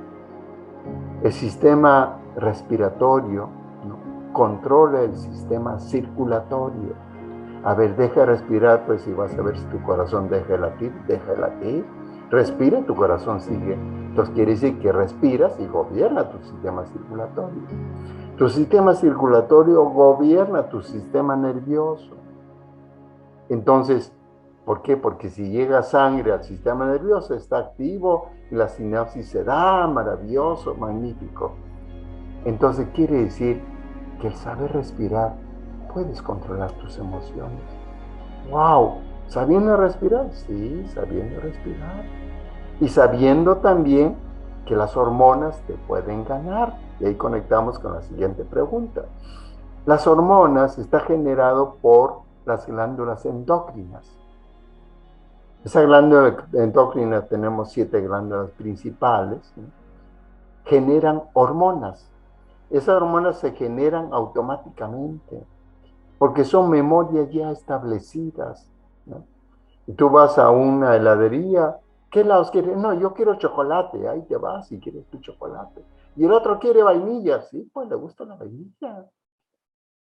El sistema respiratorio, ¿no?, controla el sistema circulatorio. A ver, deja de respirar, pues si vas a ver si tu corazón deja de latir, Respira y tu corazón sigue. Entonces quiere decir que respiras y gobierna tu sistema circulatorio. Tu sistema circulatorio gobierna tu sistema nervioso. Entonces, ¿por qué? Porque si llega sangre al sistema nervioso, está activo y la sinapsis se da, maravilloso, magnífico. Entonces quiere decir que el saber respirar, puedes controlar tus emociones. ¡Wow! ¿Sabiendo respirar? Sí, sabiendo respirar. Y sabiendo también que las hormonas te pueden ganar. Y ahí conectamos con la siguiente pregunta. Las hormonas están generadas por las glándulas endocrinas. Esa glándula endocrina, tenemos 7 glándulas principales, ¿no? Generan hormonas. Esas hormonas se generan automáticamente porque son memorias ya establecidas, ¿no? Y tú vas a una heladería, ¿qué helados quieres? No, yo quiero chocolate, ahí te vas y quieres tu chocolate. Y el otro quiere vainilla, sí, pues le gusta la vainilla.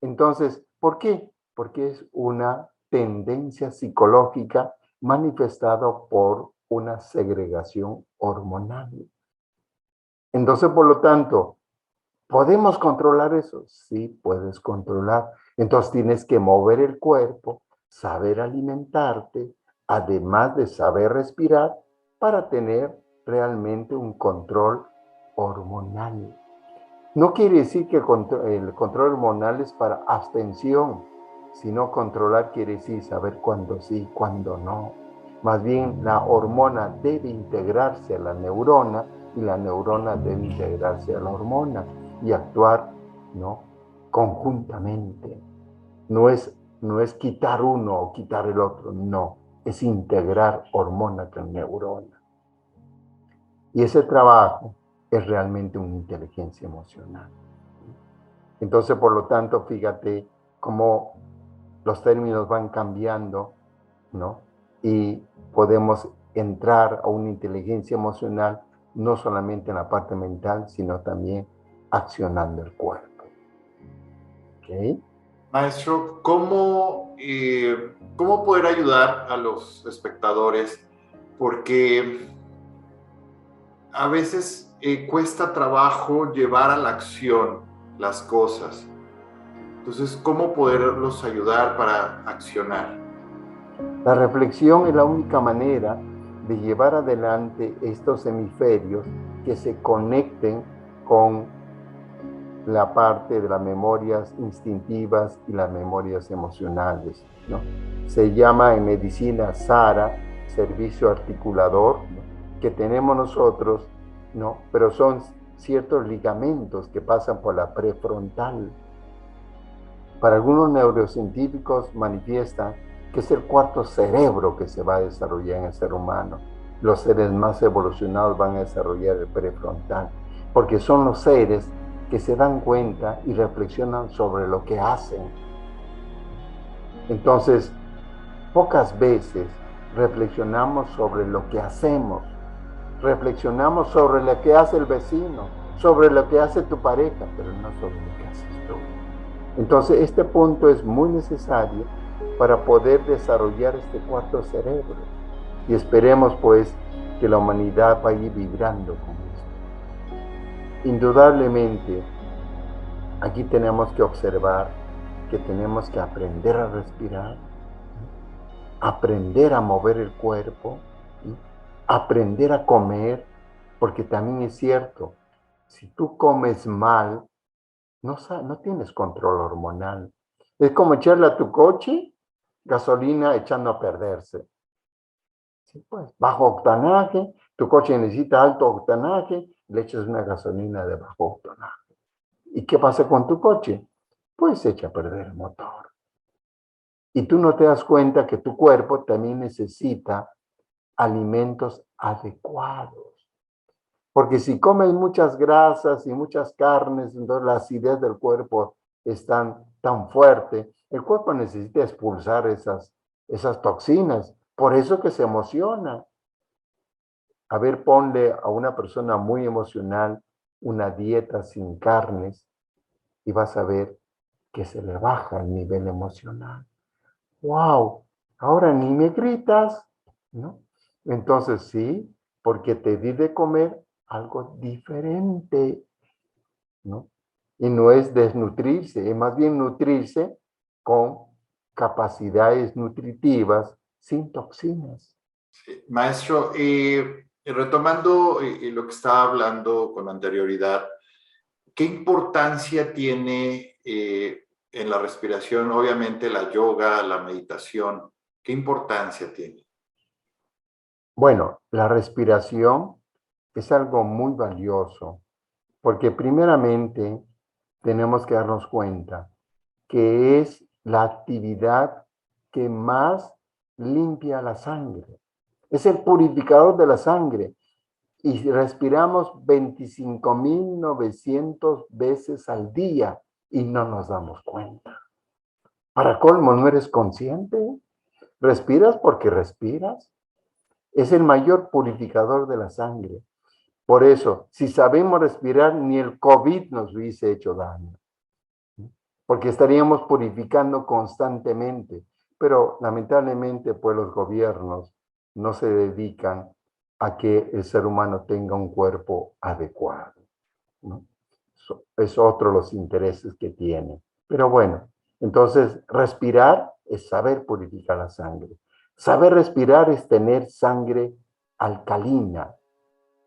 Entonces, ¿por qué? Porque es una tendencia psicológica manifestada por una segregación hormonal. Entonces, por lo tanto, ¿podemos controlar eso? Sí, puedes controlar. Entonces tienes que mover el cuerpo, saber alimentarte, además de saber respirar, para tener realmente un control hormonal. No quiere decir que el control hormonal es para abstención, sino controlar quiere decir saber cuándo sí, cuándo no. Más bien la hormona debe integrarse a la neurona y la neurona debe integrarse a la hormona y actuar, ¿no?, conjuntamente. No es quitar uno o quitar el otro, no, es integrar hormona con neurona. Y ese trabajo es realmente una inteligencia emocional. Entonces, por lo tanto, fíjate cómo los términos van cambiando, ¿no? Y podemos entrar a una inteligencia emocional no solamente en la parte mental, sino también accionando el cuerpo. ¿Ok? Maestro, ¿cómo poder ayudar a los espectadores? Porque a veces cuesta trabajo llevar a la acción las cosas. Entonces, ¿cómo poderlos ayudar para accionar? La reflexión es la única manera de llevar adelante estos hemisferios que se conecten con la parte de las memorias instintivas y las memorias emocionales, ¿no? Se llama en medicina SARA, servicio articulador, ¿no?, que tenemos nosotros, ¿no? Pero son ciertos ligamentos que pasan por la prefrontal. Para algunos neurocientíficos manifiestan que es el cuarto cerebro que se va a desarrollar en el ser humano. Los seres más evolucionados van a desarrollar el prefrontal, porque son los seres que se dan cuenta y reflexionan sobre lo que hacen. Entonces, pocas veces reflexionamos sobre lo que hacemos. Reflexionamos sobre lo que hace el vecino, sobre lo que hace tu pareja, pero no sobre lo que haces tú. Entonces, este punto es muy necesario para poder desarrollar este cuarto cerebro. Y esperemos, pues, que la humanidad vaya vibrando con esto. Indudablemente, aquí tenemos que observar que tenemos que aprender a respirar, aprender a mover el cuerpo, aprender a comer, porque también es cierto, si tú comes mal, no tienes control hormonal. Es como echarle a tu coche gasolina echando a perderse. Sí, pues, bajo octanaje, tu coche necesita alto octanaje, le echas una gasolina de bajo octanaje. ¿Y qué pasa con tu coche? Pues se echa a perder el motor. Y tú no te das cuenta que tu cuerpo también necesita alimentos adecuados. Porque si comes muchas grasas y muchas carnes, entonces la acidez del cuerpo es tan fuerte, el cuerpo necesita expulsar esas toxinas. Por eso que se emociona. A ver, ponle a una persona muy emocional una dieta sin carnes y vas a ver que se le baja el nivel emocional. ¡Wow! Ahora ni me gritas, ¿no? Entonces sí, porque te di de comer algo diferente, ¿no? Y no es desnutrirse, es más bien nutrirse con capacidades nutritivas sin toxinas. Sí. Maestro, retomando lo que estaba hablando con anterioridad, ¿qué importancia tiene en la respiración, obviamente, la yoga, la meditación? ¿Qué importancia tiene? Bueno, la respiración es algo muy valioso, porque primeramente tenemos que darnos cuenta que es la actividad que más limpia la sangre. Es el purificador de la sangre. Y respiramos 25.900 veces al día y no nos damos cuenta. Para colmo, ¿no eres consciente? ¿Respiras porque respiras? Es el mayor purificador de la sangre. Por eso, si sabemos respirar, ni el COVID nos hubiese hecho daño, porque estaríamos purificando constantemente. Pero lamentablemente, pues los gobiernos no se dedican a que el ser humano tenga un cuerpo adecuado, ¿no? Es otro de los intereses que tiene. Pero bueno, entonces respirar es saber purificar la sangre. Saber respirar es tener sangre alcalina.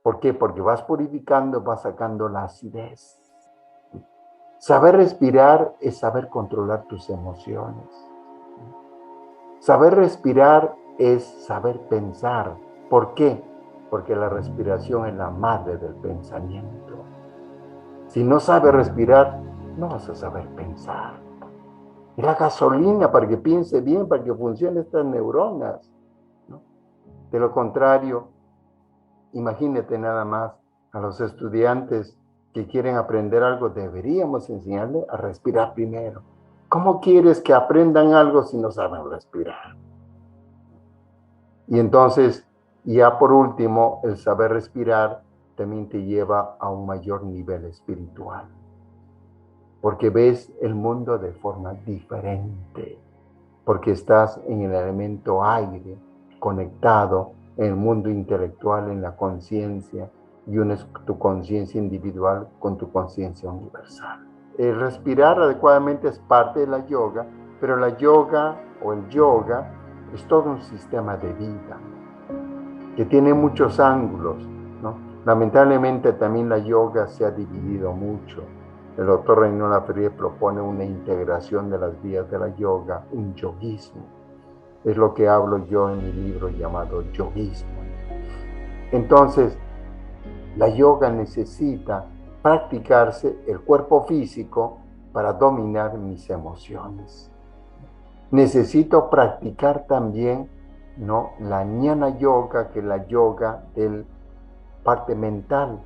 ¿Por qué? Porque vas purificando, vas sacando la acidez. Saber respirar es saber controlar tus emociones. Saber respirar es saber pensar. ¿Por qué? Porque la respiración es la madre del pensamiento. Si no sabes respirar, no vas a saber pensar. Es la gasolina para que piense bien, para que funcionen estas neuronas, ¿no? De lo contrario, imagínate nada más a los estudiantes que quieren aprender algo, deberíamos enseñarles a respirar primero. ¿Cómo quieres que aprendan algo si no saben respirar? Y entonces, ya por último, el saber respirar también te lleva a un mayor nivel espiritual, porque ves el mundo de forma diferente, porque estás en el elemento aire, conectado en el mundo intelectual, en la conciencia, y unes tu conciencia individual con tu conciencia universal. El respirar adecuadamente es parte de la yoga, pero la yoga o el yoga es todo un sistema de vida que tiene muchos ángulos, ¿no? Lamentablemente también la yoga se ha dividido mucho. El doctor Reinhold Lafferie propone una integración de las vías de la yoga, un yoguismo. Es lo que hablo yo en mi libro llamado Yoguismo. Entonces, la yoga necesita practicarse el cuerpo físico para dominar mis emociones. Necesito practicar también, ¿no?, la jnana yoga, que es la yoga del parte mental,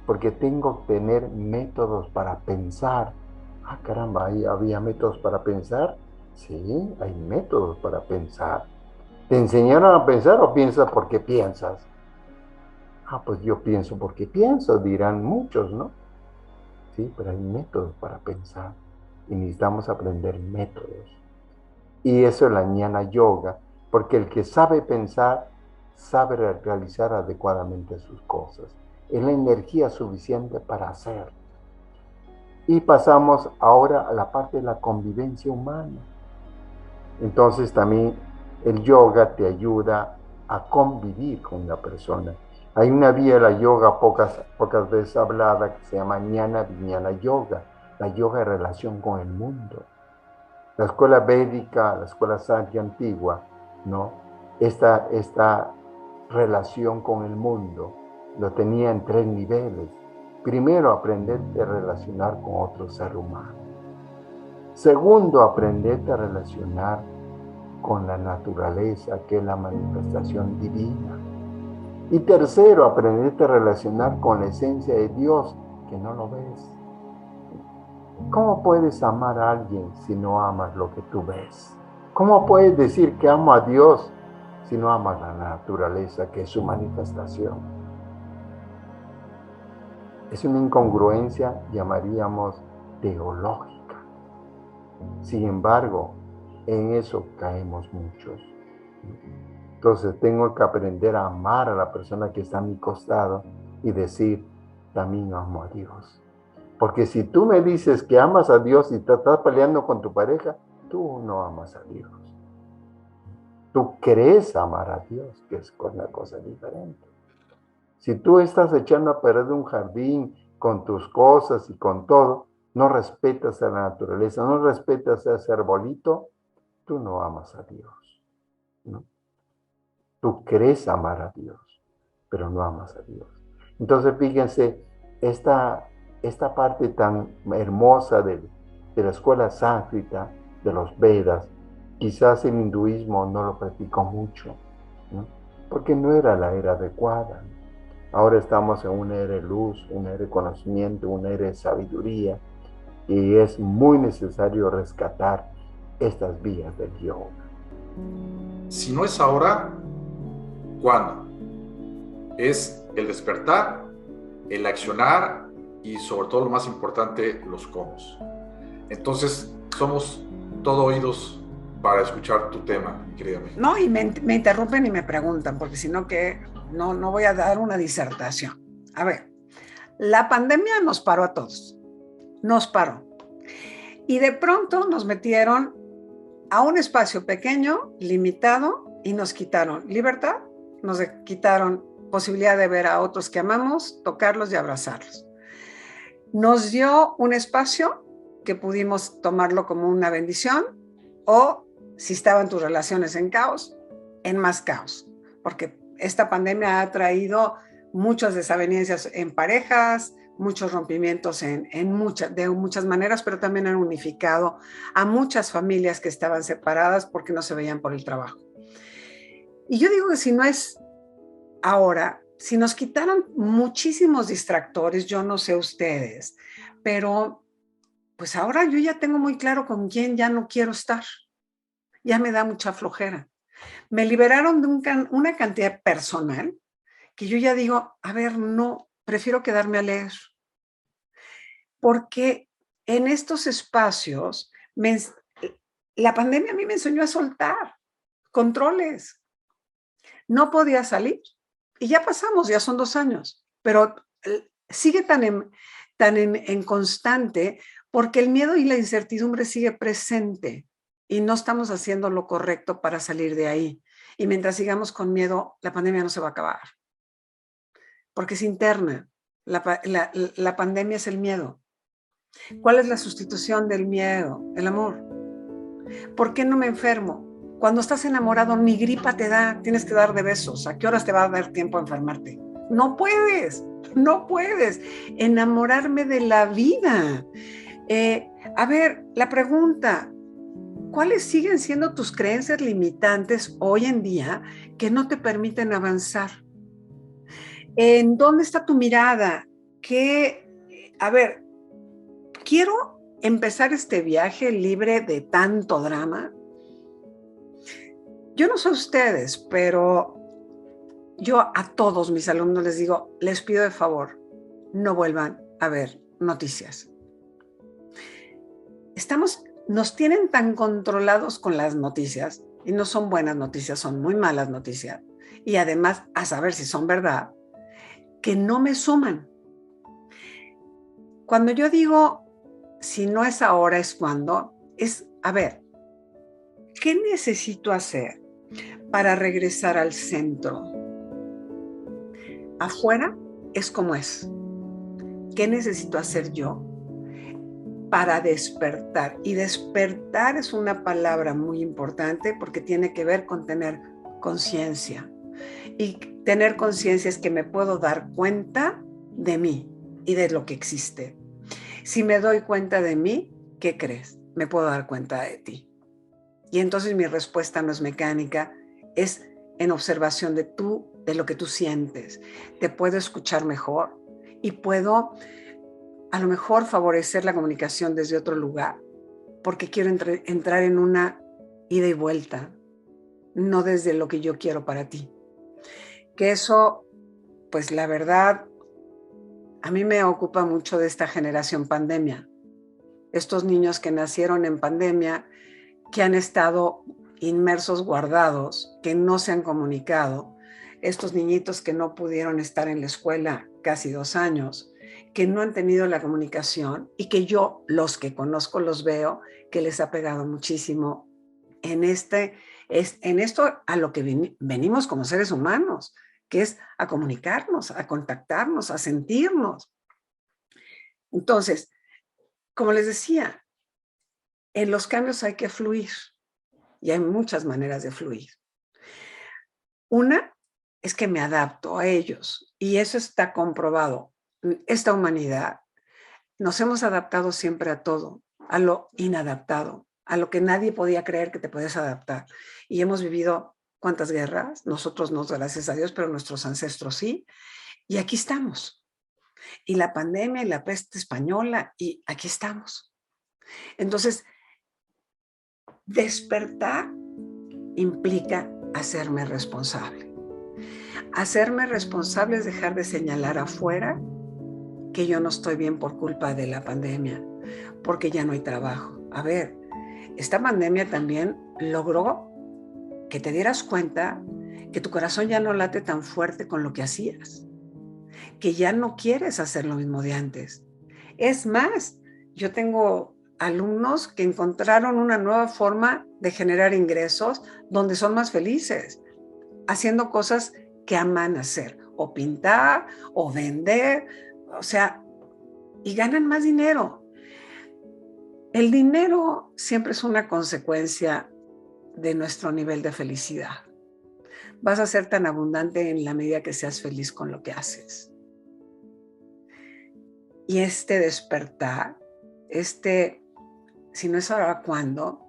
porque tengo que tener métodos para pensar. Ah, caramba, ¿ahí había métodos para pensar? Sí, hay métodos para pensar. ¿Te enseñaron a pensar o piensas porque piensas? Ah, pues yo pienso porque pienso, dirán muchos, ¿no? Sí, pero hay métodos para pensar y necesitamos aprender métodos. Y eso es la jnana yoga, porque el que sabe pensar, sabe realizar adecuadamente sus cosas. Es la energía suficiente para hacer. Y pasamos ahora a la parte de la convivencia humana. Entonces también el yoga te ayuda a convivir con una persona. Hay una vía de la yoga pocas veces hablada que se llama jnana vijnana yoga, la yoga de relación con el mundo. La escuela védica, la escuela sánscrita antigua, ¿no?, esta relación con el mundo lo tenía en 3 niveles. Primero, aprenderte a relacionar con otro ser humano. Segundo, aprenderte a relacionar con la naturaleza, que es la manifestación divina. Y tercero, aprenderte a relacionar con la esencia de Dios, que no lo ves. ¿Cómo puedes amar a alguien si no amas lo que tú ves? ¿Cómo puedes decir que amo a Dios si no amas la naturaleza, que es su manifestación? Es una incongruencia, llamaríamos teológica. Sin embargo, en eso caemos muchos. Entonces tengo que aprender a amar a la persona que está a mi costado y decir, también amo a Dios. Porque si tú me dices que amas a Dios y te estás peleando con tu pareja, tú no amas a Dios. Tú crees amar a Dios, que es una cosa diferente. Si tú estás echando a perder un jardín con tus cosas y con todo, no respetas a la naturaleza, no respetas a ese arbolito, tú no amas a Dios, ¿no? Tú crees amar a Dios, pero no amas a Dios. Entonces, fíjense, esta parte tan hermosa de la escuela sánscrita, de los Vedas, quizás el hinduismo no lo practicó mucho, ¿no? Porque no era la era adecuada. Ahora estamos en una era de luz, una era de conocimiento, una era de sabiduría, y es muy necesario rescatar estas vías del yoga. Si no es ahora, ¿cuándo? Es el despertar, el accionar y sobre todo lo más importante, los cómo. Entonces, somos todo oídos para escuchar tu tema, mi querida amiga. No, y me interrumpen y me preguntan, porque si no, que no voy a dar una disertación. A ver, la pandemia nos paró a todos, nos paró. Y de pronto nos metieron a un espacio pequeño, limitado, y nos quitaron libertad, nos quitaron posibilidad de ver a otros que amamos, tocarlos y abrazarlos. Nos dio un espacio que pudimos tomarlo como una bendición, o si estaban tus relaciones en caos, en más caos, porque esta pandemia ha traído muchas desavenencias en parejas, muchos rompimientos de muchas maneras, pero también han unificado a muchas familias que estaban separadas porque no se veían por el trabajo. Y yo digo que si no es ahora, si nos quitaron muchísimos distractores, yo no sé ustedes, pero pues ahora yo ya tengo muy claro con quién ya no quiero estar. Ya me da mucha flojera. Me liberaron de una cantidad personal que yo ya digo, a ver, no, prefiero quedarme a leer. Porque en estos espacios, la pandemia a mí me enseñó a soltar controles. No podía salir. Y ya pasamos, ya son 2 años. Pero sigue tan en constante porque el miedo y la incertidumbre sigue presente. Y no estamos haciendo lo correcto para salir de ahí. Y mientras sigamos con miedo, la pandemia no se va a acabar. Porque es interna. La pandemia es el miedo. ¿Cuál es la sustitución del miedo? El amor. ¿Por qué no me enfermo? Cuando estás enamorado, ni gripa te da. Tienes que dar de besos. ¿A qué horas te va a dar tiempo a enfermarte? No puedes. No puedes. Enamorarme de la vida. A ver, la pregunta, ¿cuáles siguen siendo tus creencias limitantes hoy en día que no te permiten avanzar? ¿En dónde está tu mirada? A ver, quiero empezar este viaje libre de tanto drama. Yo no sé ustedes, pero yo a todos mis alumnos les digo, les pido de favor, no vuelvan a ver noticias. Nos tienen tan controlados con las noticias, y no son buenas noticias, son muy malas noticias, y además a saber si son verdad, que no me suman. Cuando yo digo, si no es ahora, es cuando, es, a ver, ¿qué necesito hacer para regresar al centro? Afuera es como es. ¿Qué necesito hacer yo para despertar? Y despertar es una palabra muy importante porque tiene que ver con tener conciencia. Y tener conciencia es que me puedo dar cuenta de mí y de lo que existe. Si me doy cuenta de mí, ¿qué crees? Me puedo dar cuenta de ti. Y entonces mi respuesta no es mecánica, es en observación de lo que tú sientes. Te puedo escuchar mejor y puedo a lo mejor favorecer la comunicación desde otro lugar, porque quiero entrar en una ida y vuelta, no desde lo que yo quiero para ti. Que eso, pues la verdad, a mí me ocupa mucho de esta generación pandemia. Estos niños que nacieron en pandemia, que han estado inmersos, guardados, que no se han comunicado, estos niñitos que no pudieron estar en la escuela casi 2 años, que no han tenido la comunicación y que yo, los que conozco, los veo, que les ha pegado muchísimo en esto a lo que venimos como seres humanos, que es a comunicarnos, a contactarnos, a sentirnos. Entonces, como les decía, en los cambios hay que fluir y hay muchas maneras de fluir. Una es que me adapto a ellos y eso está comprobado. Esta humanidad nos hemos adaptado siempre a todo, a lo inadaptado, a lo que nadie podía creer que te puedes adaptar. Y hemos vivido cuántas guerras, nosotros no, gracias a Dios, pero nuestros ancestros sí. Y aquí estamos. Y la pandemia y la peste española, y aquí estamos. Entonces, despertar implica hacerme responsable. Hacerme responsable es dejar de señalar afuera que yo no estoy bien por culpa de la pandemia, porque ya no hay trabajo. A ver, esta pandemia también logró que te dieras cuenta que tu corazón ya no late tan fuerte con lo que hacías, que ya no quieres hacer lo mismo de antes. Es más, yo tengo alumnos que encontraron una nueva forma de generar ingresos donde son más felices, haciendo cosas que aman hacer, o pintar, o vender, o sea, y ganan más dinero. El dinero siempre es una consecuencia de nuestro nivel de felicidad. Vas a ser tan abundante en la medida que seas feliz con lo que haces. Y este despertar, si no es ahora, ¿cuándo?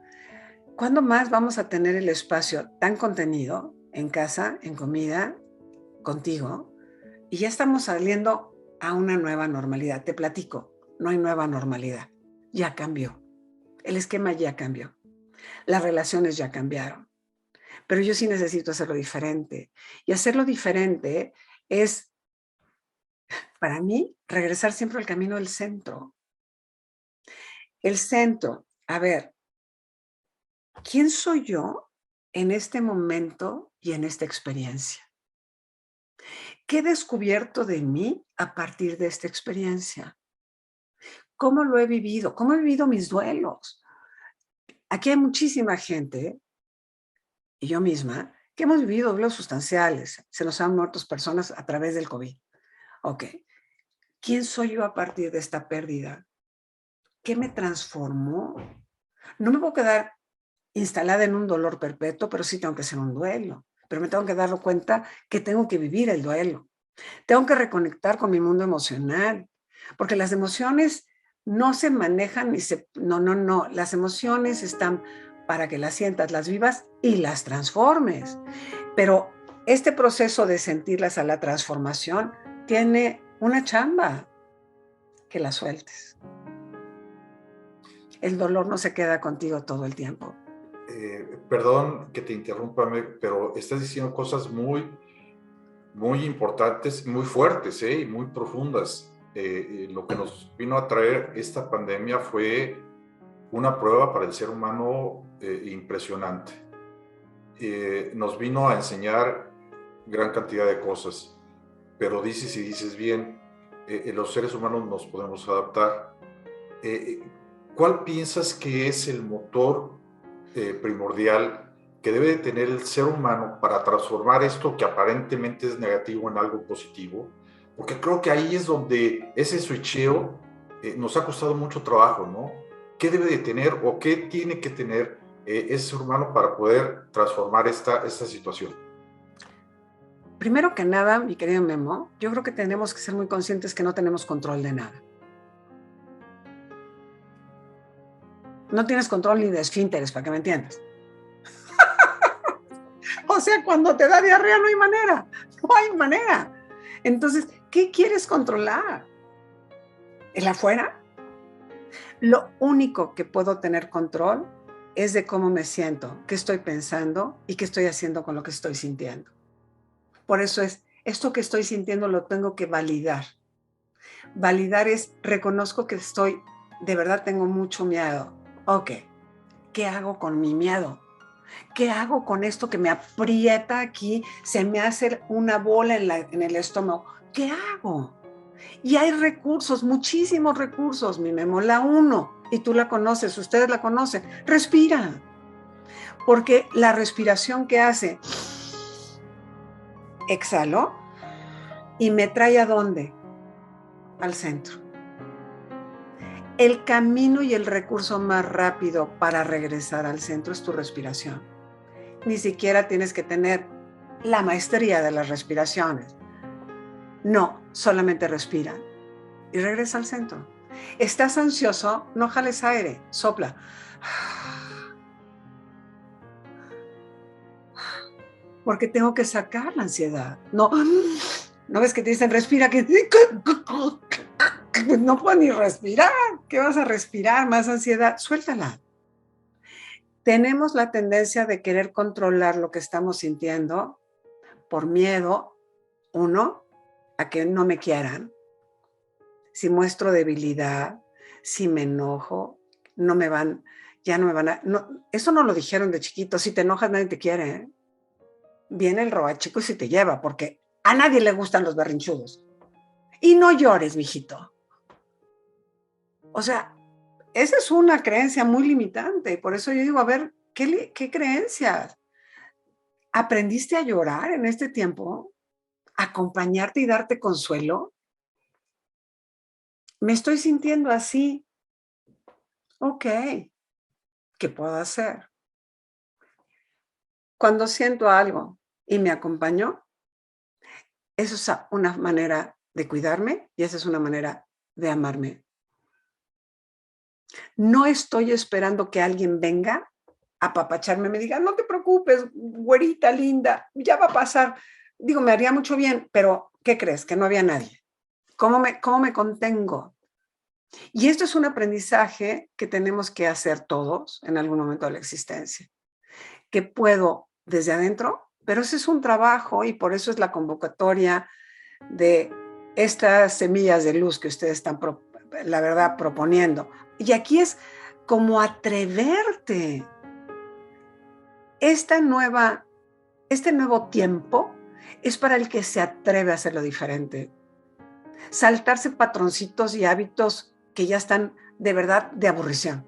¿Cuándo más vamos a tener el espacio tan contenido en casa, en comida, contigo? Y ya estamos saliendo a una nueva normalidad. Te platico, no hay nueva normalidad. Ya cambió. El esquema ya cambió. Las relaciones ya cambiaron. Pero yo sí necesito hacerlo diferente. Y hacerlo diferente es, para mí, regresar siempre al camino del centro. El centro, a ver, ¿quién soy yo en este momento y en esta experiencia? ¿Qué he descubierto de mí a partir de esta experiencia? ¿Cómo lo he vivido? ¿Cómo he vivido mis duelos? Aquí hay muchísima gente, y yo misma, que hemos vivido duelos sustanciales. Se nos han muerto personas a través del COVID. Ok. ¿Quién soy yo a partir de esta pérdida? ¿Qué me transformó? No me puedo quedar instalada en un dolor perpetuo, pero sí tengo que hacer un duelo. Pero me tengo que dar cuenta que tengo que vivir el duelo. Tengo que reconectar con mi mundo emocional, porque las emociones no se manejan ni se... No. Las emociones están para que las sientas, las vivas y las transformes. Pero este proceso de sentirlas a la transformación tiene una chamba, que la sueltes. El dolor no se queda contigo todo el tiempo. Perdón que te interrumpa, pero estás diciendo cosas muy, muy importantes, muy fuertes, y muy profundas. Lo que nos vino a traer esta pandemia fue una prueba para el ser humano impresionante. Nos vino a enseñar gran cantidad de cosas, pero dices y dices bien, los seres humanos nos podemos adaptar. ¿Cuál piensas que es el motor primordial que debe de tener el ser humano para transformar esto que aparentemente es negativo en algo positivo? Porque creo que ahí es donde ese switcheo nos ha costado mucho trabajo, ¿no? ¿Qué debe de tener o qué tiene que tener ese ser humano para poder transformar esta situación? Primero que nada, mi querido Memo, yo creo que tenemos que ser muy conscientes que no tenemos control de nada. No tienes control ni de esfínteres, para que me entiendas. O sea, cuando te da diarrea no hay manera. No hay manera. Entonces, ¿qué quieres controlar? ¿El afuera? Lo único que puedo tener control es de cómo me siento, qué estoy pensando y qué estoy haciendo con lo que estoy sintiendo. Por eso es, esto que estoy sintiendo lo tengo que validar. Validar es, reconozco que de verdad tengo mucho miedo. Ok, ¿qué hago con mi miedo? ¿Qué hago con esto que me aprieta aquí? Se me hace una bola en el estómago. ¿Qué hago? Y hay recursos, muchísimos recursos. Mi Memo, la 1, y tú la conoces, ustedes la conocen. Respira. Porque la respiración que hace, exhalo y me trae ¿a dónde? Al centro. El camino y el recurso más rápido para regresar al centro es tu respiración. Ni siquiera tienes que tener la maestría de las respiraciones. No, solamente respira y regresa al centro. ¿Estás ansioso? No jales aire, sopla. Porque tengo que sacar la ansiedad. No ves que te dicen respira, que no puedo ni respirar. ¿Qué vas a respirar? Más ansiedad. Suéltala. Tenemos la tendencia de querer controlar lo que estamos sintiendo por miedo, 1, a que no me quieran. Si muestro debilidad, si me enojo, ya no me van a... No, eso no lo dijeron de chiquito. Si te enojas, nadie te quiere, ¿eh? Viene el robachico y se te lleva, porque a nadie le gustan los berrinchudos. Y no llores, mijito. O sea, esa es una creencia muy limitante. Y por eso yo digo, a ver, ¿qué creencias? ¿Aprendiste a llorar en este tiempo? ¿Acompañarte y darte consuelo? Me estoy sintiendo así. Ok, ¿qué puedo hacer? Cuando siento algo y me acompaño, eso es una manera de cuidarme y esa es una manera de amarme. No estoy esperando que alguien venga a apapacharme y me diga, no te preocupes, güerita linda, ya va a pasar. Digo, me haría mucho bien, pero ¿qué crees? Que no había nadie. ¿Cómo me contengo? Y esto es un aprendizaje que tenemos que hacer todos en algún momento de la existencia. Que puedo desde adentro, pero ese es un trabajo y por eso es la convocatoria de estas semillas de luz que ustedes están, la verdad, proponiendo. Y aquí es como atreverte. Este nuevo tiempo es para el que se atreve a hacerlo diferente. Saltarse patroncitos y hábitos que ya están de verdad de aburrición.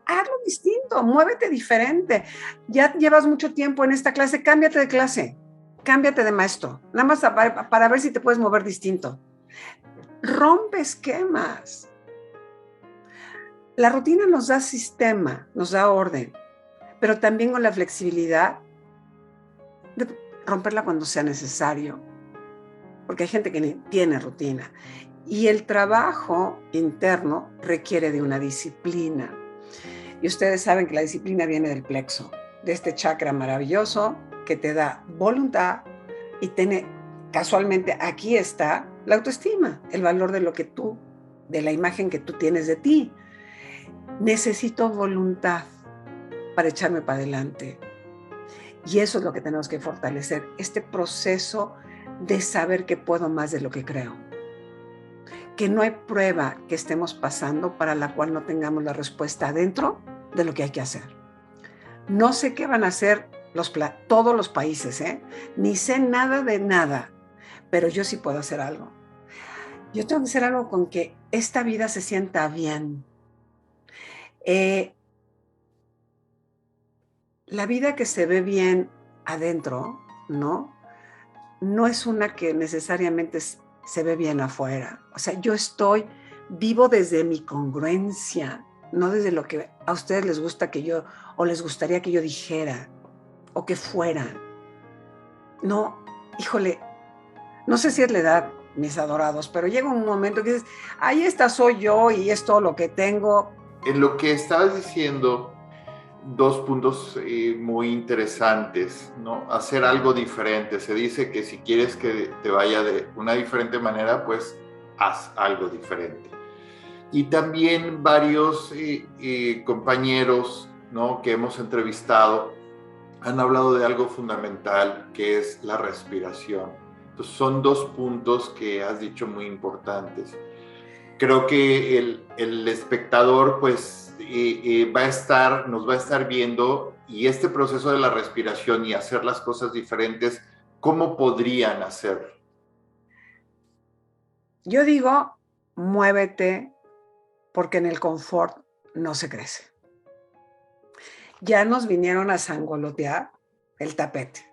Hazlo distinto, muévete diferente. Ya llevas mucho tiempo en esta clase, cámbiate de clase, cámbiate de maestro, nada más para ver si te puedes mover distinto. Rompe esquemas. La rutina nos da sistema, nos da orden, pero también con la flexibilidad de romperla cuando sea necesario, porque hay gente que ni tiene rutina. Y el trabajo interno requiere de una disciplina. Y ustedes saben que la disciplina viene del plexo, de este chakra maravilloso que te da voluntad y tiene, casualmente, aquí está la autoestima, el valor de lo que tú, de la imagen que tú tienes de ti. Necesito voluntad para echarme para adelante. Y eso es lo que tenemos que fortalecer, este proceso de saber que puedo más de lo que creo. Que no hay prueba que estemos pasando para la cual no tengamos la respuesta adentro de lo que hay que hacer. No sé qué van a hacer todos los países, ni sé nada de nada, pero yo sí puedo hacer algo. Yo tengo que hacer algo con que esta vida se sienta bien. La vida que se ve bien adentro, ¿no? No es una que necesariamente se ve bien afuera. O sea, yo vivo desde mi congruencia, no desde lo que a ustedes les gusta que yo, o les gustaría que yo dijera, o que fuera. No, híjole, no sé si es la edad, mis adorados, pero llega un momento que dices, ahí esta soy yo y es todo lo que tengo. En lo que estabas diciendo, 2 puntos muy interesantes, ¿no? Hacer algo diferente. Se dice que si quieres que te vaya de una diferente manera, pues haz algo diferente. Y también varios compañeros, ¿no?, que hemos entrevistado han hablado de algo fundamental, que es la respiración. Entonces, son 2 puntos que has dicho muy importantes. Creo que el espectador, pues, nos va a estar viendo y este proceso de la respiración y hacer las cosas diferentes, ¿cómo podrían hacer? Yo digo, muévete, porque en el confort no se crece. Ya nos vinieron a sangolotear el tapete.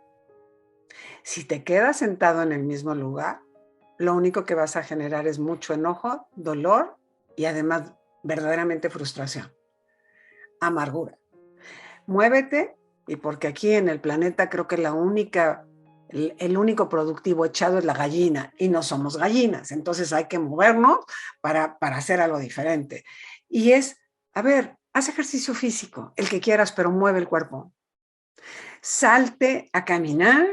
Si te quedas sentado en el mismo lugar, lo único que vas a generar es mucho enojo, dolor y además verdaderamente frustración, amargura. Muévete, y porque aquí en el planeta creo que el único productivo echado es la gallina y no somos gallinas, entonces hay que movernos para hacer algo diferente. Y a ver, haz ejercicio físico, el que quieras, pero mueve el cuerpo. Salte a caminar.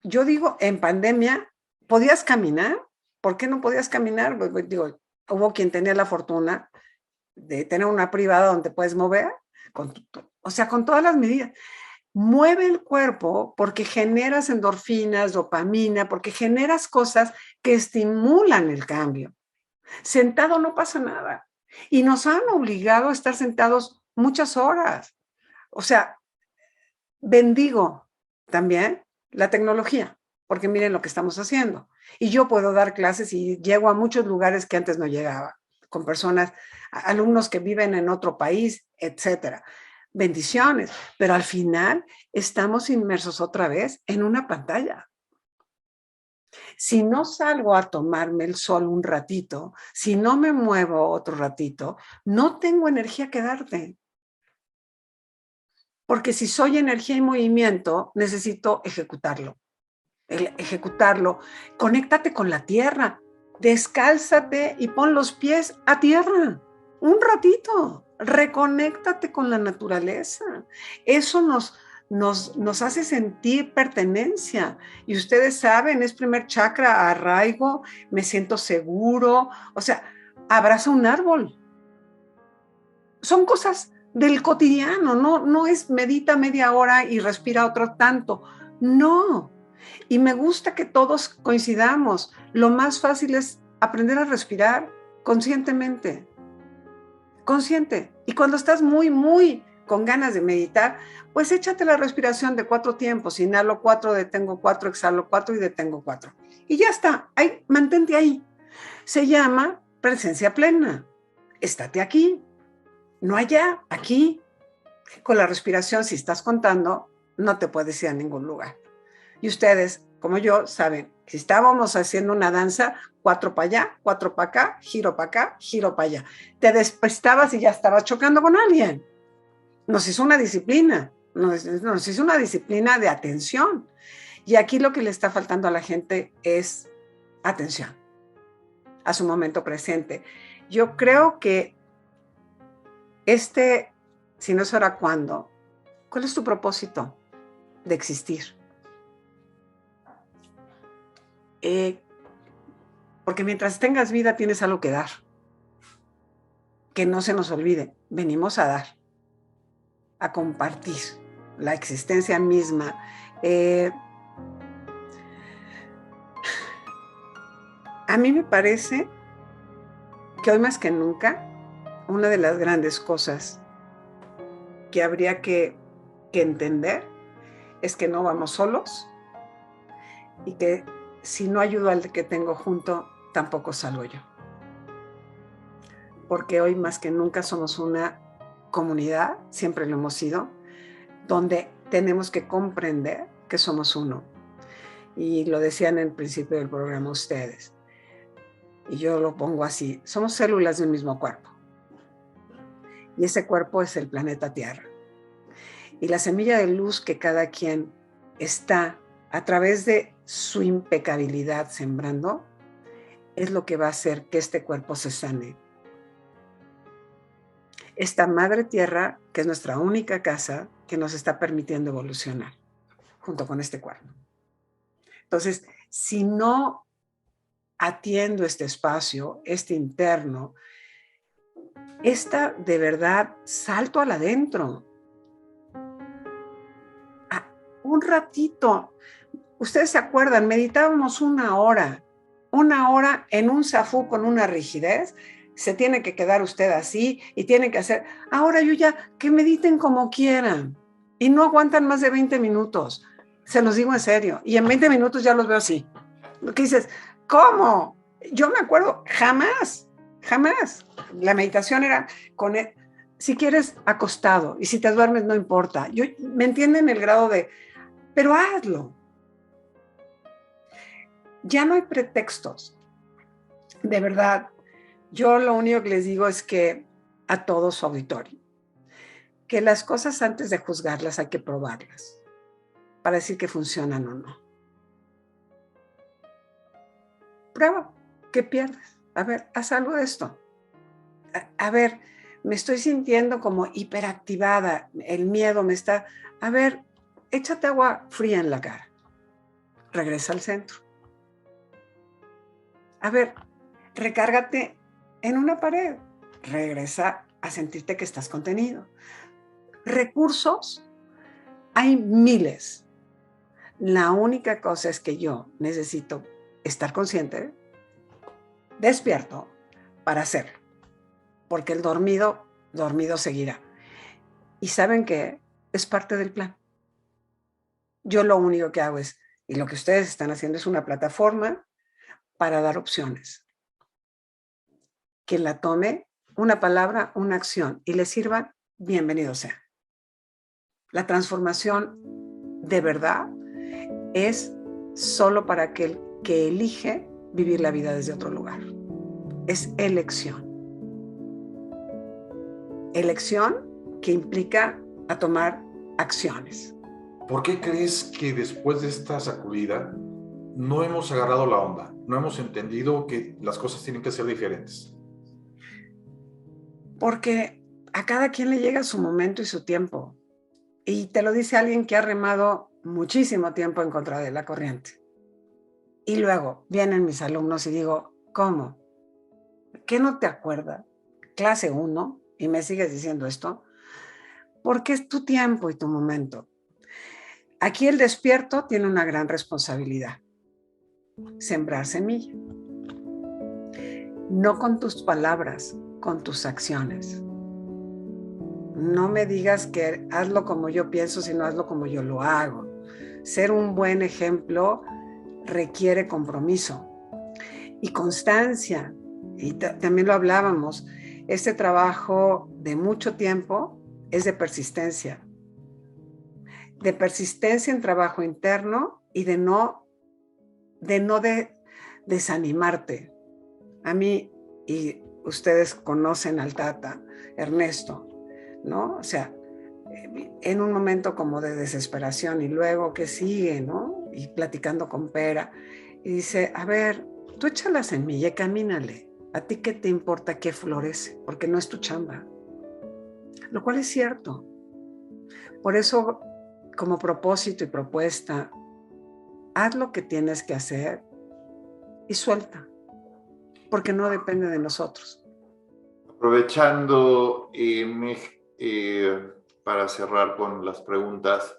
Yo digo, en pandemia, ¿podías caminar? ¿Por qué no podías caminar? Pues, digo, hubo quien tenía la fortuna de tener una privada donde puedes mover, con todas las medidas. Mueve el cuerpo porque generas endorfinas, dopamina, porque generas cosas que estimulan el cambio. Sentado no pasa nada. Y nos han obligado a estar sentados muchas horas. O sea, bendigo también la tecnología, porque miren lo que estamos haciendo. Y yo puedo dar clases y llego a muchos lugares que antes no llegaba, con personas, alumnos que viven en otro país, etcétera. Bendiciones, pero al final estamos inmersos otra vez en una pantalla. Si no salgo a tomarme el sol un ratito, si no me muevo otro ratito, no tengo energía que darte. Porque si soy energía y movimiento, necesito ejecutarlo. Conéctate con la tierra, descálzate y pon los pies a tierra. Un ratito, reconéctate con la naturaleza. Eso nos hace sentir pertenencia. Y ustedes saben, es primer chakra, arraigo, me siento seguro. O sea, abraza un árbol. Son cosas del cotidiano, no es medita media hora y respira otro tanto. No. Y me gusta que todos coincidamos. Lo más fácil es aprender a respirar conscientemente. Consciente. Y cuando estás muy, muy con ganas de meditar, pues échate la respiración de 4 tiempos. Inhalo 4, detengo 4, exhalo 4 y detengo 4. Y ya está. Mantente ahí. Se llama presencia plena. Estate aquí. No allá, aquí. Con la respiración, si estás contando, no te puedes ir a ningún lugar. Y ustedes, como yo, saben, si estábamos haciendo una danza, 4 para allá, 4 para acá, giro para acá, giro para allá. Te despistabas y ya estabas chocando con alguien. Nos hizo una disciplina, nos hizo una disciplina de atención. Y aquí lo que le está faltando a la gente es atención a su momento presente. Yo creo que si no es ahora, ¿cuándo? ¿Cuál es tu propósito de existir? Porque mientras tengas vida tienes algo que dar. Que no se nos olvide, venimos a dar, a compartir la existencia misma. A mí me parece que hoy más que nunca, una de las grandes cosas que habría que entender es que no vamos solos y que si no ayudo al que tengo junto, tampoco salgo yo. Porque hoy más que nunca somos una comunidad, siempre lo hemos sido, donde tenemos que comprender que somos uno. Y lo decían en el principio del programa ustedes. Y yo lo pongo así, somos células de un mismo cuerpo. Y ese cuerpo es el planeta Tierra. Y la semilla de luz que cada quien está a través de su impecabilidad sembrando, es lo que va a hacer que este cuerpo se sane. Esta madre tierra, que es nuestra única casa, que nos está permitiendo evolucionar, junto con este cuerpo. Entonces, si no atiendo este espacio, este interno, de verdad, salto al adentro. Un ratito. Ustedes se acuerdan, meditábamos 1 hora en un zafú con una rigidez. Se tiene que quedar usted así y tiene que hacer. Ahora yo ya, que mediten como quieran. y no aguantan más de 20 minutos. Se los digo en serio. Y en 20 minutos ya los veo así. Lo que dices, ¿cómo? Yo me acuerdo, jamás. La meditación era con él. Si quieres, acostado. Y si te duermes, no importa. ¿Me entienden el grado de, pero hazlo? Ya no hay pretextos. De verdad, yo lo único que les digo es que a todo su auditorio, que las cosas antes de juzgarlas hay que probarlas para decir que funcionan o no. Prueba, ¿qué pierdes? A ver, haz algo de esto. A ver, me estoy sintiendo como hiperactivada, el miedo me está... A ver, échate agua fría en la cara. Regresa al centro. A ver, recárgate en una pared. Regresa a sentirte que estás contenido. Recursos, hay miles. La única cosa es que yo necesito estar consciente, despierto, para hacerlo. Porque el dormido seguirá. Y ¿saben qué? Es parte del plan. Yo lo único que hago es, y lo que ustedes están haciendo es una plataforma para dar opciones. Que la tome una palabra, una acción y le sirva, bienvenido sea. La transformación de verdad es solo para aquel que elige vivir la vida desde otro lugar. Es elección. Elección que implica a tomar acciones. ¿Por qué crees que después de esta sacudida no hemos agarrado la onda? No hemos entendido que las cosas tienen que ser diferentes. Porque a cada quien le llega su momento y su tiempo. Y te lo dice alguien que ha remado muchísimo tiempo en contra de la corriente. Y luego vienen mis alumnos y digo, ¿cómo? ¿Qué no te acuerdas? Clase 1, y me sigues diciendo esto, porque es tu tiempo y tu momento. Aquí el despierto tiene una gran responsabilidad. Sembrar semilla. No con tus palabras, con tus acciones. No me digas que hazlo como yo pienso, sino hazlo como yo lo hago. Ser un buen ejemplo requiere compromiso y constancia. Y también lo hablábamos, este trabajo de mucho tiempo es de persistencia. De persistencia en trabajo interno y de no desanimarte. A mí, y ustedes conocen al Tata, Ernesto, ¿no? O sea, en un momento como de desesperación y luego que sigue, ¿no? Y platicando con Pera, y dice, a ver, tú echa la semilla y camínale. ¿A ti qué te importa qué florece? Porque no es tu chamba. Lo cual es cierto. Por eso, como propósito y propuesta, haz lo que tienes que hacer y suelta. Porque no depende de nosotros. Aprovechando, para cerrar con las preguntas,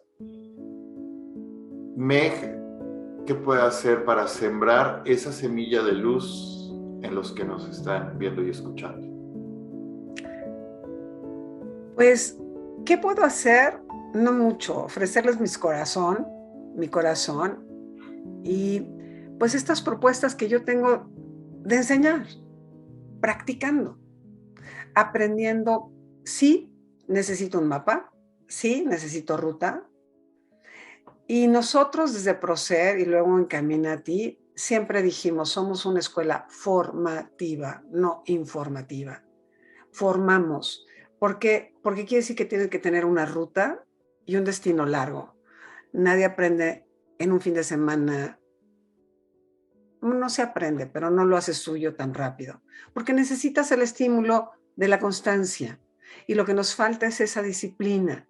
Meg, ¿qué puede hacer para sembrar esa semilla de luz en los que nos están viendo y escuchando? Pues, ¿qué puedo hacer? No mucho, ofrecerles mi corazón y pues estas propuestas que yo tengo de enseñar, practicando, aprendiendo. Sí, necesito un mapa, sí, necesito ruta. Y nosotros desde Procer y luego en Camina a Ti, siempre dijimos, somos una escuela formativa, no informativa. Formamos. ¿Por qué? Porque quiere decir que tienes que tener una ruta y un destino largo. Nadie aprende en un fin de semana. No se aprende, pero no lo hace suyo tan rápido. Porque necesitas el estímulo de la constancia. Y lo que nos falta es esa disciplina.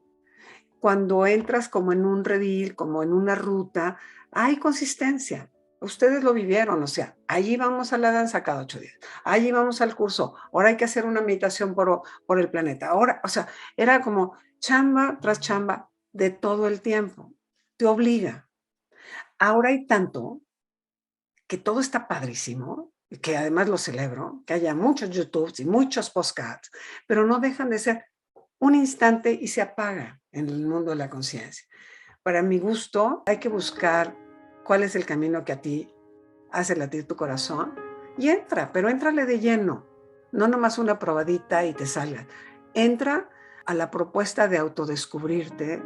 Cuando entras como en un redil, como en una ruta, hay consistencia. Ustedes lo vivieron, o sea, allí vamos a la danza cada 8 días, allí vamos al curso, ahora hay que hacer una meditación por el planeta. Ahora, o sea, era como chamba tras chamba de todo el tiempo. Te obliga. Ahora hay tanto que todo está padrísimo, que además lo celebro, que haya muchos YouTubes y muchos podcasts, pero no dejan de ser un instante y se apaga en el mundo de la conciencia. Para mi gusto, hay que buscar cuál es el camino que a ti hace latir tu corazón y entra, pero éntrale de lleno, no nomás una probadita y te salga. Entra a la propuesta de autodescubrirte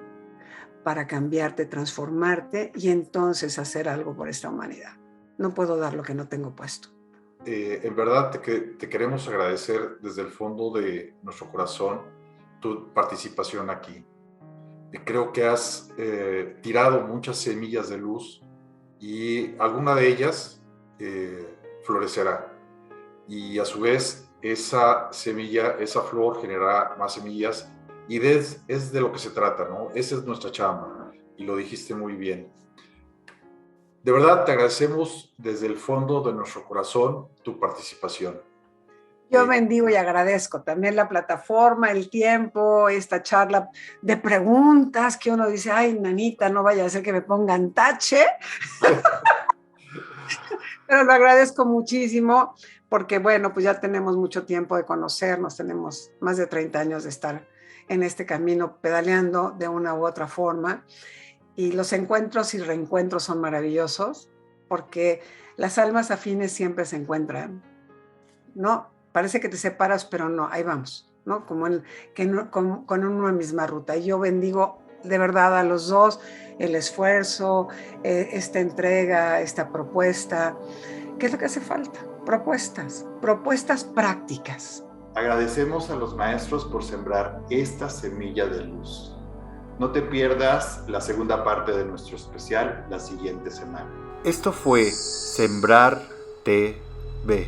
para cambiarte, transformarte y entonces hacer algo por esta humanidad. No puedo dar lo que no tengo puesto. En verdad te queremos agradecer desde el fondo de nuestro corazón tu participación aquí. Creo que has tirado muchas semillas de luz y alguna de ellas florecerá. Y a su vez esa semilla, esa flor generará más semillas y es de lo que se trata, ¿no? Esa es nuestra chamba y lo dijiste muy bien. De verdad te agradecemos desde el fondo de nuestro corazón tu participación. Yo bendigo y agradezco también la plataforma, el tiempo, esta charla de preguntas que uno dice, ay, nanita, no vaya a ser que me pongan tache. Pero lo agradezco muchísimo porque, bueno, pues ya tenemos mucho tiempo de conocernos, tenemos más de 30 años de estar en este camino pedaleando de una u otra forma. Y los encuentros y reencuentros son maravillosos porque las almas afines siempre se encuentran, ¿no? Parece que te separas, pero no, ahí vamos, ¿no? Como con una misma ruta. Y yo bendigo de verdad a los dos el esfuerzo, esta entrega, esta propuesta. ¿Qué es lo que hace falta? Propuestas prácticas. Agradecemos a los maestros por sembrar esta semilla de luz. No te pierdas la segunda parte de nuestro especial la siguiente semana. Esto fue Sembrar TV,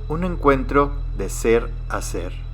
un encuentro de ser a ser.